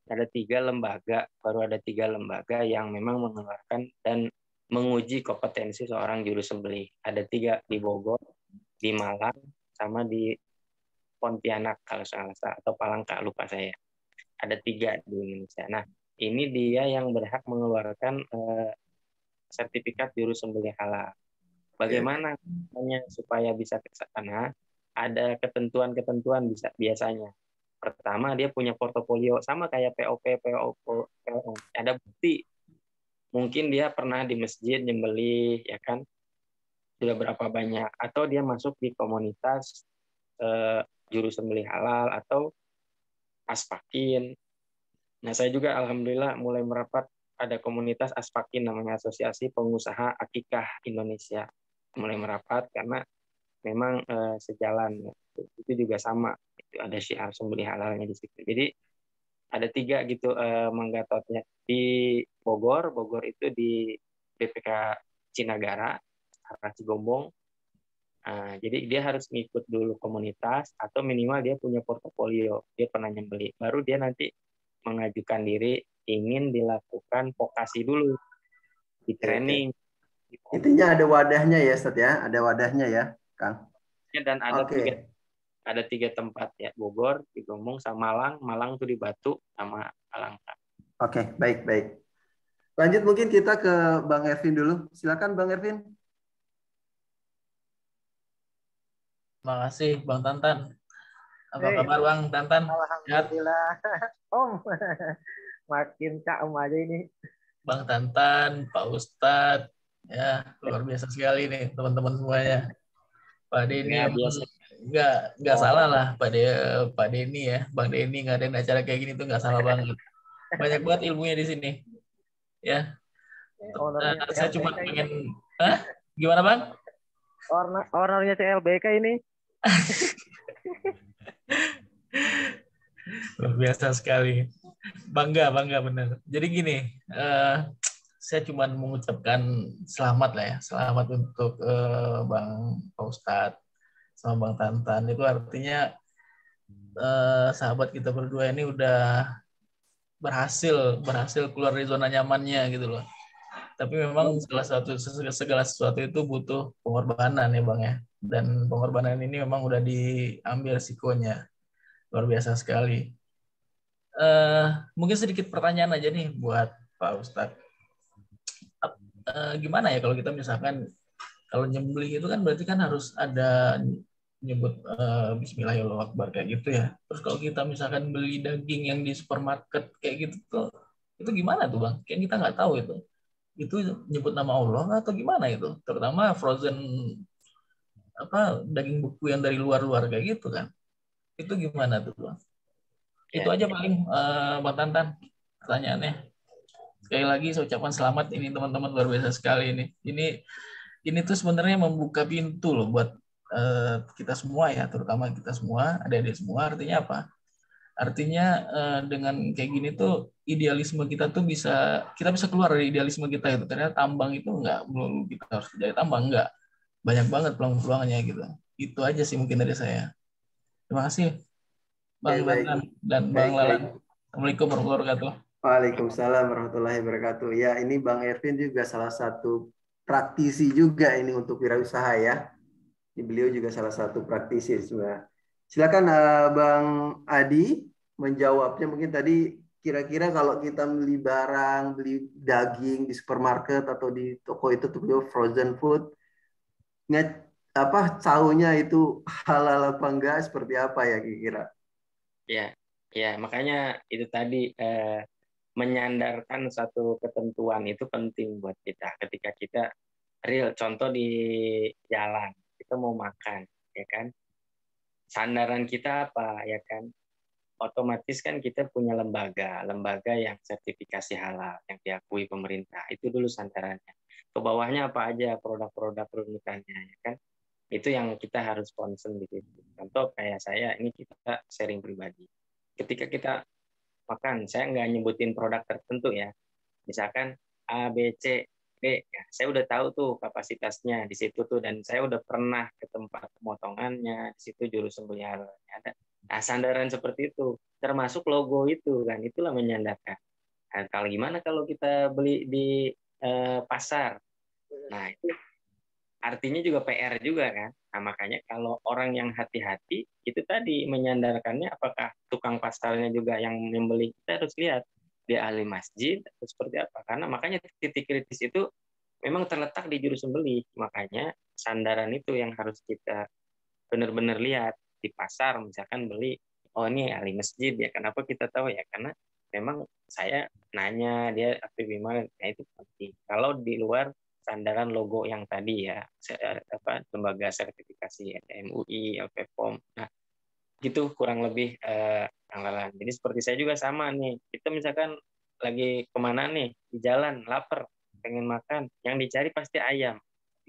S7: Ada 3 lembaga, baru ada 3 lembaga yang memang mengeluarkan dan menguji kompetensi seorang juru sembelih. Ada 3 di Bogor, di Malang, sama di Pontianak kalau salah atau Palangka, lupa saya. Ada 3 di Indonesia. Nah, ini dia yang berhak mengeluarkan sertifikat juru sembelih halal. Bagaimana supaya bisa ke sana? Ada ketentuan-ketentuan biasanya. Pertama, dia punya portofolio sama kayak POP. Ada bukti. Mungkin dia pernah di masjid nyembelih, ya kan? Sudah berapa banyak? Atau dia masuk di komunitas juru sembelih halal atau Asfakin. Nah, saya juga alhamdulillah mulai merapat ada komunitas Asfakin, namanya Asosiasi Pengusaha Akikah Indonesia. Mulai merapat karena memang sejalan. Itu juga sama. Itu ada syiar sembelih halalnya di situ. Jadi ada 3 gitu menggatotnya. Di Bogor itu di BPK Cinagara, arah Cigombong. Jadi dia harus ngikut dulu komunitas atau minimal dia punya portofolio, dia pernah nyembelih. Baru dia nanti mengajukan diri ingin dilakukan vokasi dulu, di training.
S5: Intinya ada wadahnya ya, Sat ya, ada wadahnya ya, Kang.
S7: Dan ada 3 tempat ya, Bogor, Cigombong, sama Malang. Malang tuh di Batu sama Palangka.
S5: Oke, baik. Lanjut mungkin kita ke Bang Ervin dulu. Silakan Bang Ervin.
S4: Terima kasih Bang Tantan. Apa kabar Bang Tantan?
S6: Alhamdulillah. Om, makin caem aja ini.
S4: Bang Tantan, Pak Ustadz, ya luar biasa sekali nih teman-teman semuanya. Pak Denny nggak salah lah Pak Denny ya, Bang Denny ngadain acara kayak gini tuh nggak salah banget. Banyak banget ilmunya di sini. Ya. Saya cuma pengen, gimana Bang?
S6: Ownernya CLBK ini.
S4: Luar biasa sekali. Bangga benar. Jadi gini, saya cuma mengucapkan selamat lah ya, selamat untuk Bang Pak Ustadz sama Bang Tantan. Itu artinya sahabat kita berdua ini udah berhasil keluar dari zona nyamannya gitu loh. Tapi memang segala sesuatu itu butuh pengorbanan ya Bang ya. Dan pengorbanan ini memang udah diambil risikonya. Luar biasa sekali. Mungkin sedikit pertanyaan aja nih buat Pak Ustadz. Gimana ya kalau kita misalkan kalau nyembelih itu kan berarti kan harus ada nyebut Bismillahirrahmanirrahim kayak gitu ya. Terus kalau kita misalkan beli daging yang di supermarket kayak gitu tuh, itu gimana tuh Bang? Kan kita nggak tahu itu. Itu nyebut nama Allah atau gimana itu? Terutama frozen daging beku yang dari luar kayak gitu kan. Itu gimana tuh Bang? Itu aja paling Bang Tantan pertanyaannya. Sekali lagi saya ucapkan selamat ini teman-teman, luar biasa sekali ini. Ini tuh sebenarnya membuka pintu loh buat kita semua ya, terutama kita semua, adik-adik semua. Artinya apa? Artinya dengan kayak gini tuh idealisme kita tuh kita bisa keluar dari idealisme kita itu. Ternyata tambang itu nggak melulu kita harus jadi tambang, nggak. Banyak banget peluang-peluangnya gitu. Itu aja sih mungkin dari saya. Terima kasih Bang
S5: Oke, baik.
S4: Nathan dan Bang
S5: Baik, baik.
S4: Lalan. Assalamu'alaikum warahmatullahi wabarakatuh.
S5: Waalaikumsalam warahmatullahi wabarakatuh. Ya, ini Bang Ervin juga salah satu praktisi juga ini untuk wirausaha ya. Beliau juga salah satu praktisi sebenarnya. Silakan Bang Adi menjawabnya. Mungkin tadi kira-kira kalau kita beli barang, beli daging di supermarket atau di toko itu tuh frozen food, tahunya itu halal apa enggak, seperti apa ya kira-kira?
S7: Ya, makanya itu tadi menyandarkan satu ketentuan itu penting buat kita. Ketika kita real, contoh di jalan, kita mau makan, ya kan? Sandaran kita apa, ya kan? Otomatis kan kita punya lembaga yang sertifikasi halal, yang diakui pemerintah. Itu dulu sandarannya. Ke bawahnya apa aja produk-produk runutannya, ya kan? Itu yang kita harus concern di situ. Contoh kayak saya, ini kita sharing pribadi. Ketika kita makan, saya nggak nyebutin produk tertentu ya. Misalkan A, B, C, D. Ya, saya udah tahu tuh kapasitasnya di situ tuh, dan saya udah pernah ke tempat pemotongannya, di situ juru sembelih halalnya ada. Nah, sandaran seperti itu, termasuk logo itu kan, itulah menyandarkan. Nah, kalau gimana kalau kita beli di pasar? Nah, itu artinya juga PR juga kan. Nah, makanya kalau orang yang hati-hati itu tadi menyandarkannya, apakah tukang pasarnya juga yang membeli, kita harus lihat dia ahli masjid atau seperti apa. Karena makanya titik kritis itu memang terletak di juru sembelih. Makanya sandaran itu yang harus kita benar-benar lihat di pasar. Misalkan beli, oh ini ahli masjid ya. Kenapa kita tahu ya? Karena memang saya nanya dia aktif di mana, nah itu penting. Kalau di luar sandaran logo yang tadi ya, lembaga sertifikasi MUI, LPPOM, nah gitu kurang lebih anggaran. Jadi seperti saya juga sama nih, kita misalkan lagi kemana nih, di jalan, lapar, pengen makan, yang dicari pasti ayam.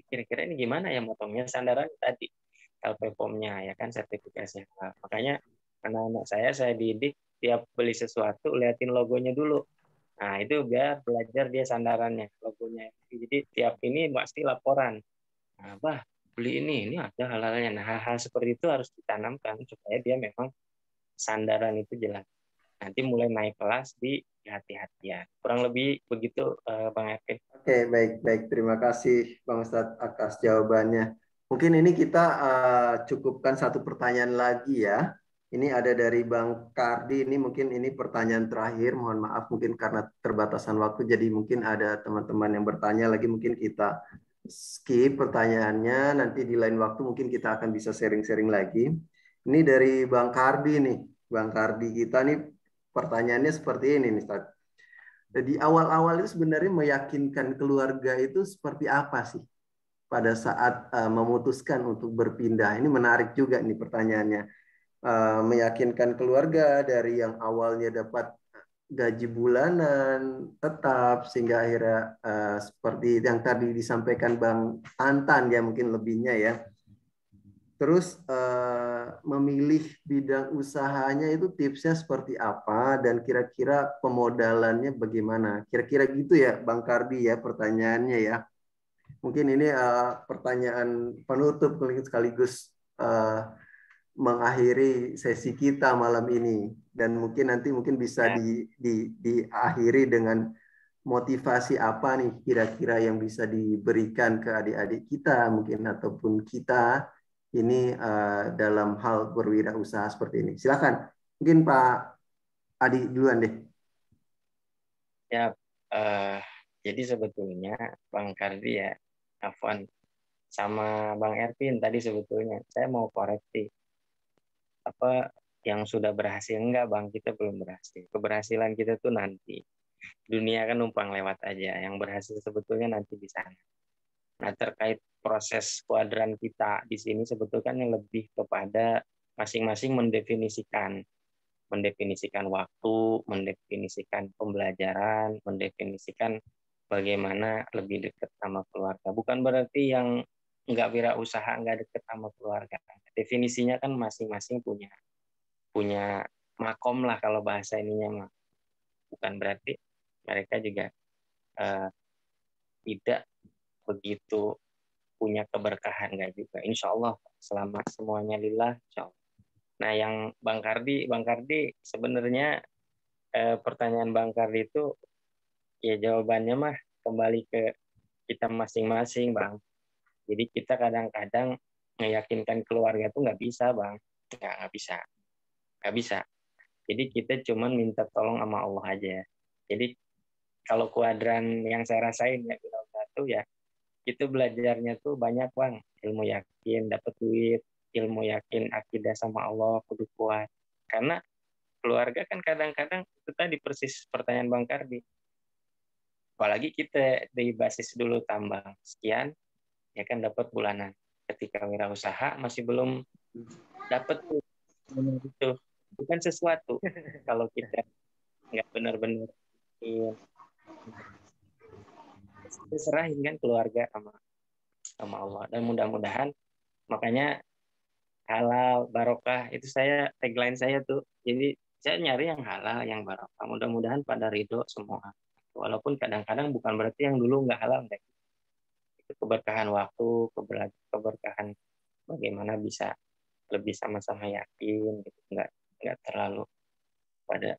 S7: Kira-kira ini gimana ya motongnya, sandaran tadi, LPPOM-nya ya kan, sertifikasi. Makanya anak-anak saya didik tiap beli sesuatu, liatin logonya dulu. Nah, itu biar belajar dia sandarannya, logonya. Jadi tiap ini pasti laporan. Nah, beli ini ada halalnya. Nah, hal-hal seperti itu harus ditanamkan supaya dia memang sandaran itu jelas. Nanti mulai naik kelas di hati-hatian. Kurang lebih begitu, Bang Ervin.
S5: Oke, baik. Terima kasih Bang Ustadz atas jawabannya. Mungkin ini kita cukupkan satu pertanyaan lagi ya. Ini ada dari Bang Kardi. Ini mungkin ini pertanyaan terakhir. Mohon maaf mungkin karena terbatasan waktu. Jadi mungkin ada teman-teman yang bertanya lagi. Mungkin kita skip pertanyaannya. Nanti di lain waktu mungkin kita akan bisa sharing-sharing lagi. Ini dari Bang Kardi nih. Bang Kardi kita nih pertanyaannya seperti ini nih, Ustadz. Di awal-awal itu sebenarnya meyakinkan keluarga itu seperti apa sih pada saat memutuskan untuk berpindah? Ini menarik juga nih pertanyaannya. Meyakinkan keluarga dari yang awalnya dapat gaji bulanan tetap sehingga akhirnya seperti yang tadi disampaikan Bang Tantan ya, mungkin lebihnya ya. Terus memilih bidang usahanya itu tipsnya seperti apa dan kira-kira pemodalannya bagaimana? Kira-kira gitu ya Bang Kardi ya pertanyaannya ya. Mungkin ini pertanyaan penutup sekaligus mengakhiri sesi kita malam ini, dan mungkin nanti bisa diakhiri dengan motivasi apa nih kira-kira yang bisa diberikan ke adik-adik kita mungkin ataupun kita ini dalam hal berwirausaha seperti ini. Silakan, mungkin Pak Adi duluan deh.
S7: Ya, jadi sebetulnya Bang Kardi ya, Afwan, sama Bang Ervin tadi sebetulnya saya mau koreksi. Apa yang sudah berhasil enggak, Bang? Kita belum berhasil. Keberhasilan kita tuh nanti. Dunia kan numpang lewat aja. Yang berhasil sebetulnya nanti di sana. Nah, terkait proses kuadran kita di sini sebetulnya kan yang lebih kepada masing-masing mendefinisikan waktu, mendefinisikan pembelajaran, mendefinisikan bagaimana lebih dekat sama keluarga. Bukan berarti yang nggak wirausaha nggak dekat sama keluarga. Definisinya kan masing-masing punya makom lah kalau bahasa ininya mah. Bukan berarti mereka juga tidak begitu punya keberkahan, nggak juga. Insya Allah selama semuanya lillah, insya Allah. Nah, yang Bang Kardi sebenarnya pertanyaan Bang Kardi itu ya jawabannya mah kembali ke kita masing-masing, Bang. Jadi kita kadang-kadang meyakinkan keluarga tuh nggak bisa, Bang. Nggak bisa. Nggak bisa. Jadi kita cuman minta tolong sama Allah aja. Jadi kalau kuadran yang saya rasain ya satu ya, itu belajarnya tuh banyak, Bang. Ilmu yakin, dapat duit, ilmu yakin, akidah sama Allah, kudu kuat. Karena keluarga kan kadang-kadang itu tadi persis pertanyaan Bang Kardi. Apalagi kita di basis dulu tambang sekian, ya kan dapat bulanan. Ketika wirausaha masih belum dapat tuh itu bukan sesuatu. Kalau kita nggak benar-benar serahin kan keluarga sama Allah. Dan mudah-mudahan makanya halal barokah itu tagline saya tuh. Jadi saya nyari yang halal, yang barokah. Mudah-mudahan pada ridho semua. Walaupun kadang-kadang bukan berarti yang dulu nggak halal, enggak. Itu keberkahan waktu, keberkahan bagaimana bisa lebih sama-sama yakin, gitu. Nggak terlalu pada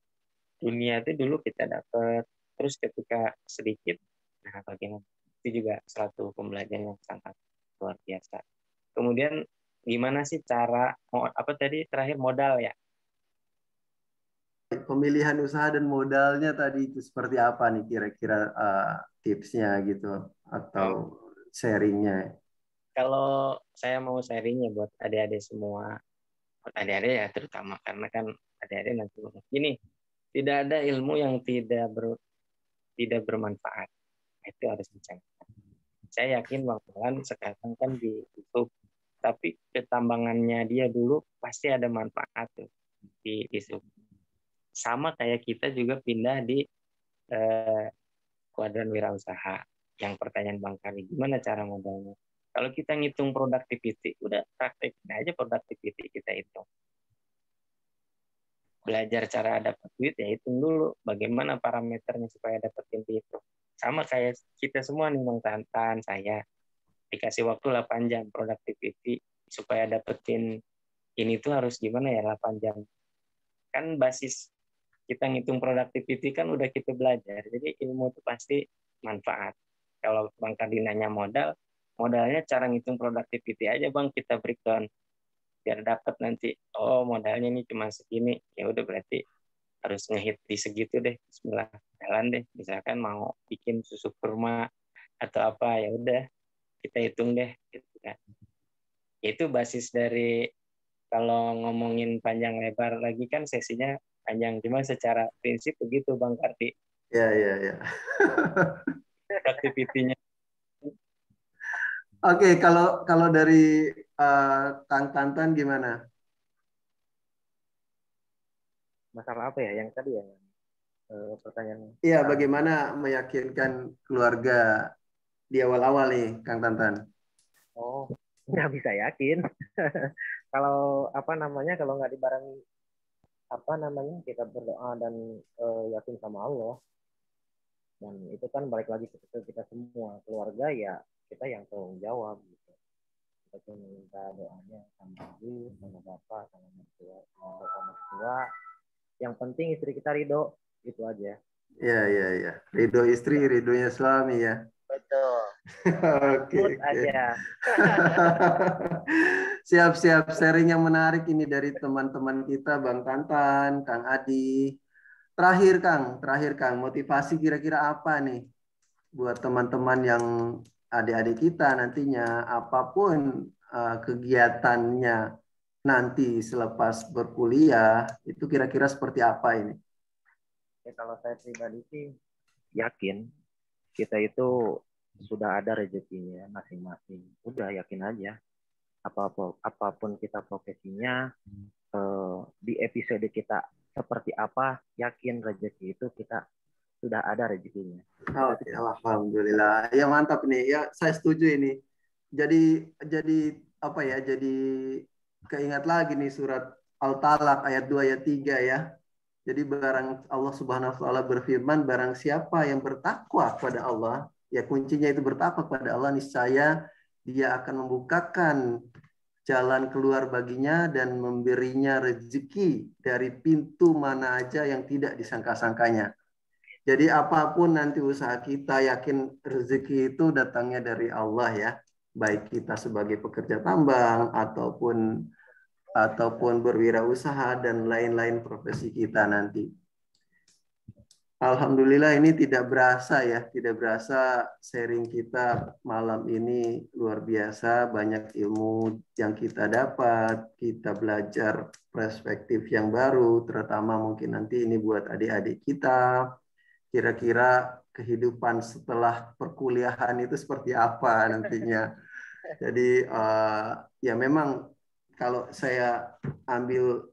S7: dunia itu dulu kita dapat, terus ketika sedikit, nah bagaimana itu juga suatu pembelajaran yang sangat luar biasa. Kemudian gimana sih cara apa tadi terakhir modal ya?
S5: Pemilihan usaha dan modalnya tadi itu seperti apa nih kira-kira tipsnya gitu atau sharingnya?
S7: Kalau saya mau sharingnya buat adik-adik semua, buat adik-adik ya terutama karena kan adik-adik nanti gini, tidak ada ilmu yang tidak bermanfaat. Itu harus dicari. Saya yakin Bang Malan sekarang kan di YouTube, tapi ketambangannya dia dulu pasti ada manfaat tuh di YouTube. Sama kayak kita juga pindah di kuadran wirausaha. Yang pertanyaan Bang Kari, gimana cara modalnya? Kalau kita ngitung productivity, udah praktekin aja productivity kita hitung. Belajar cara dapat duit ya hitung dulu. Bagaimana parameternya supaya dapetin itu. Sama kayak kita semua nih Bang Tantan, saya. Dikasih waktu 8 jam productivity supaya dapetin ini tuh harus gimana ya 8 jam. Kan basis kita ngitung productivity kan udah kita belajar. Jadi ilmu itu pasti manfaat. Kalau Bang Kardi nanya modalnya cara ngitung productivity aja Bang, kita breakdown. Biar dapat nanti, oh modalnya ini cuma segini. Ya udah berarti harus ngehit di segitu deh. Bismillah, jalan deh. Misalkan mau bikin susu kurma atau apa, ya udah kita hitung deh. Gitu kan. Itu basis dari kalau ngomongin panjang lebar lagi kan sesinya panjang, cuma secara prinsip begitu Bang Kardi.
S5: Ya.
S7: Aktivitinya.
S5: Oke, kalau dari Kang Tantan gimana?
S6: Masalah apa ya yang tadi ya? Pertanyaan.
S5: Iya, bagaimana meyakinkan keluarga di awal-awal nih, Kang Tantan?
S6: Oh, nggak bisa yakin. Kalau kalau nggak dibarengi kita berdoa dan yakin sama Allah. Dan itu kan balik lagi ke kita semua, keluarga ya kita yang tanggung jawab gitu. Kita cuma minta doanya sama ibu, sama bapak, sama mertua. Yang penting istri kita ridho, itu aja.
S5: Iya. Ridho istri, ridhonya suami ya.
S6: Betul.
S5: Oke.
S6: Aja.
S5: Siap. Sharing yang menarik ini dari teman-teman kita, Bang Tantan, Kang Adi. Terakhir Kang, motivasi kira-kira apa nih buat teman-teman yang adik-adik kita nantinya, apapun kegiatannya nanti selepas berkuliah, itu kira-kira seperti apa ini?
S6: Ya, kalau saya pribadi sih yakin kita itu sudah ada rezekinya masing-masing. Udah yakin aja. Apapun kita profesinya, di episode kita seperti apa, yakin rezeki itu kita sudah ada rezekinya.
S5: Oh, alhamdulillah. Ya mantap nih. Ya saya setuju ini. Jadi apa ya? Jadi keingat lagi nih surat Al-Talaq ayat 2 ayat 3 ya. Jadi barang Allah Subhanahu wa taala berfirman, barang siapa yang bertakwa kepada Allah, ya kuncinya itu bertakwa kepada Allah, niscaya dia akan membukakan jalan keluar baginya dan memberinya rezeki dari pintu mana aja yang tidak disangka-sangkanya. Jadi apapun nanti usaha kita, yakin rezeki itu datangnya dari Allah ya. Baik kita sebagai pekerja tambang ataupun berwirausaha dan lain-lain profesi kita nanti. Alhamdulillah ini tidak berasa ya, tidak berasa sharing kita malam ini luar biasa, banyak ilmu yang kita dapat, kita belajar perspektif yang baru, terutama mungkin nanti ini buat adik-adik kita, kira-kira kehidupan setelah perkuliahan itu seperti apa nantinya. Jadi ya memang kalau saya ambil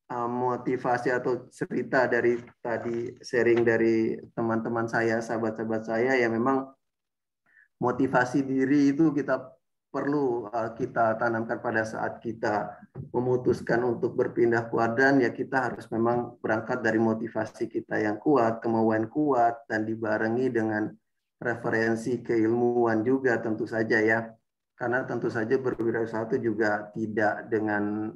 S5: motivasi atau cerita dari tadi sharing dari teman-teman saya, sahabat-sahabat saya, ya memang motivasi diri itu kita perlu kita tanamkan pada saat kita memutuskan untuk berpindah kuadran, ya kita harus memang berangkat dari motivasi kita yang kuat, kemauan kuat, dan dibarengi dengan referensi keilmuan juga tentu saja ya. Karena tentu saja berwirausaha itu juga tidak dengan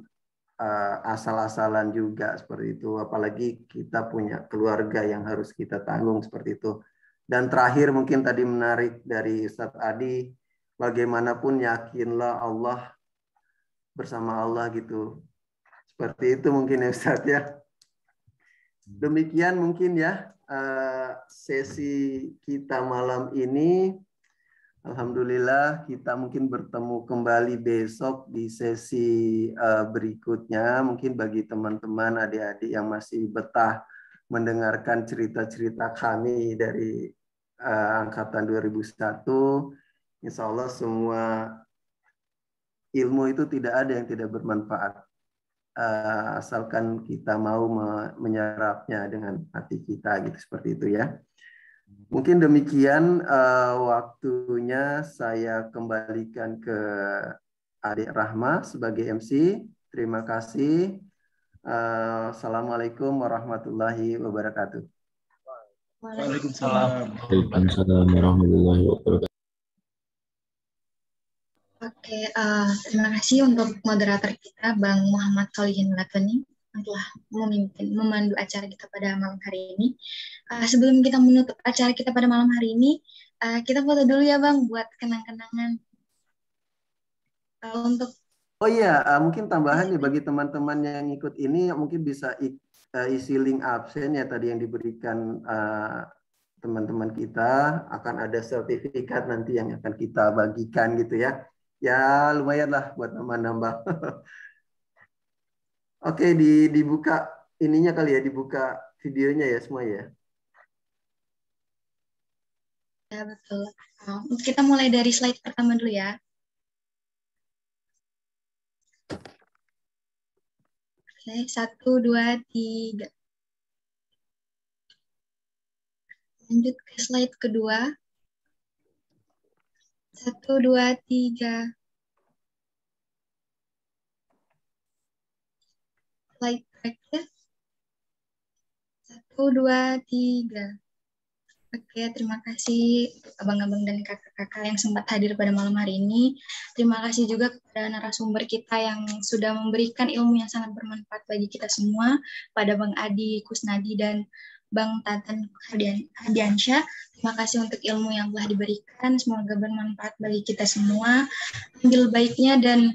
S5: asal-asalan juga seperti itu, apalagi kita punya keluarga yang harus kita tanggung seperti itu. Dan terakhir mungkin tadi menarik dari Ustadz Adi, bagaimanapun yakinlah Allah bersama Allah gitu. Seperti itu mungkin ya Ustadz ya. Demikian mungkin ya sesi kita malam ini. Alhamdulillah kita mungkin bertemu kembali besok di sesi berikutnya. Mungkin bagi teman-teman adik-adik yang masih betah mendengarkan cerita-cerita kami dari angkatan 2001, insya Allah semua ilmu itu tidak ada yang tidak bermanfaat. Asalkan kita mau menyerapnya dengan hati kita gitu, seperti itu ya. Mungkin demikian waktunya saya kembalikan ke Adik Rahma sebagai MC. Terima kasih. Assalamualaikum warahmatullahi wabarakatuh.
S1: Waalaikumsalam.
S10: Waalaikumsalam warahmatullahi wabarakatuh.
S3: Oke, terima kasih untuk moderator kita, Bang Muhammad Solihin Latoni, yang telah memandu acara kita pada malam hari ini. Sebelum kita menutup acara kita pada malam hari ini, kita foto dulu ya Bang, buat kenang-kenangan.
S5: Oh iya, mungkin tambahan nih bagi teman-teman yang ikut ini, mungkin bisa isi link absen ya tadi yang diberikan teman-teman kita. Akan ada sertifikat nanti yang akan kita bagikan gitu ya. Ya lumayan lah buat nambah-nambah. Oke, dibuka ininya kali ya, dibuka videonya ya semua ya.
S3: Ya betul. Kita mulai dari slide pertama dulu ya. Oke, 1, 2, 3. Lanjut ke slide kedua. 1, 2, 3. Slide terakhir. 1, 2, 3. Oke, terima kasih abang-abang dan kakak-kakak yang sempat hadir pada malam hari ini. Terima kasih juga kepada narasumber kita yang sudah memberikan ilmu yang sangat bermanfaat bagi kita semua, pada Bang Adi Kusnadi dan Bang Tatan Hadiansyah. Terima kasih untuk ilmu yang telah diberikan, semoga bermanfaat bagi kita semua. Ambil baiknya dan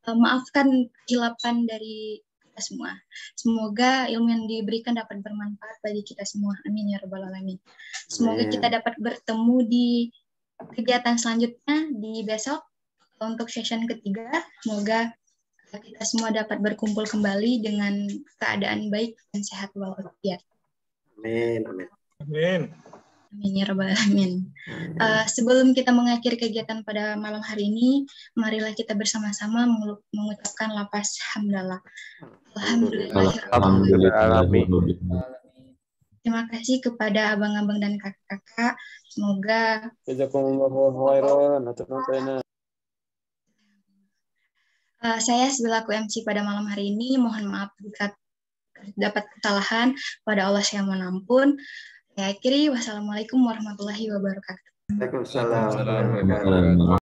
S3: maafkan kehilapan dari kita semua. Semoga ilmu yang diberikan dapat bermanfaat bagi kita semua. Amin ya rabbal alamin. Semoga kita dapat bertemu di kegiatan selanjutnya di besok untuk session ketiga. Semoga kita semua dapat berkumpul kembali dengan keadaan baik dan sehat walafiat.
S5: Amin. Amin.
S4: Amin.
S3: Amin ya rabbal alamin. Sebelum kita mengakhiri kegiatan pada malam hari ini, marilah kita bersama-sama mengucapkan lafaz hamdalah. Alhamdulillah. Terima kasih kepada abang-abang dan kakak-kakak. Semoga saya selaku MC pada malam hari ini mohon maaf jika dapat kesalahan. Pada Allah saya mohon ampun. Saya akhiri, wassalamualaikum warahmatullahi wabarakatuh.
S5: Waalaikumsalam.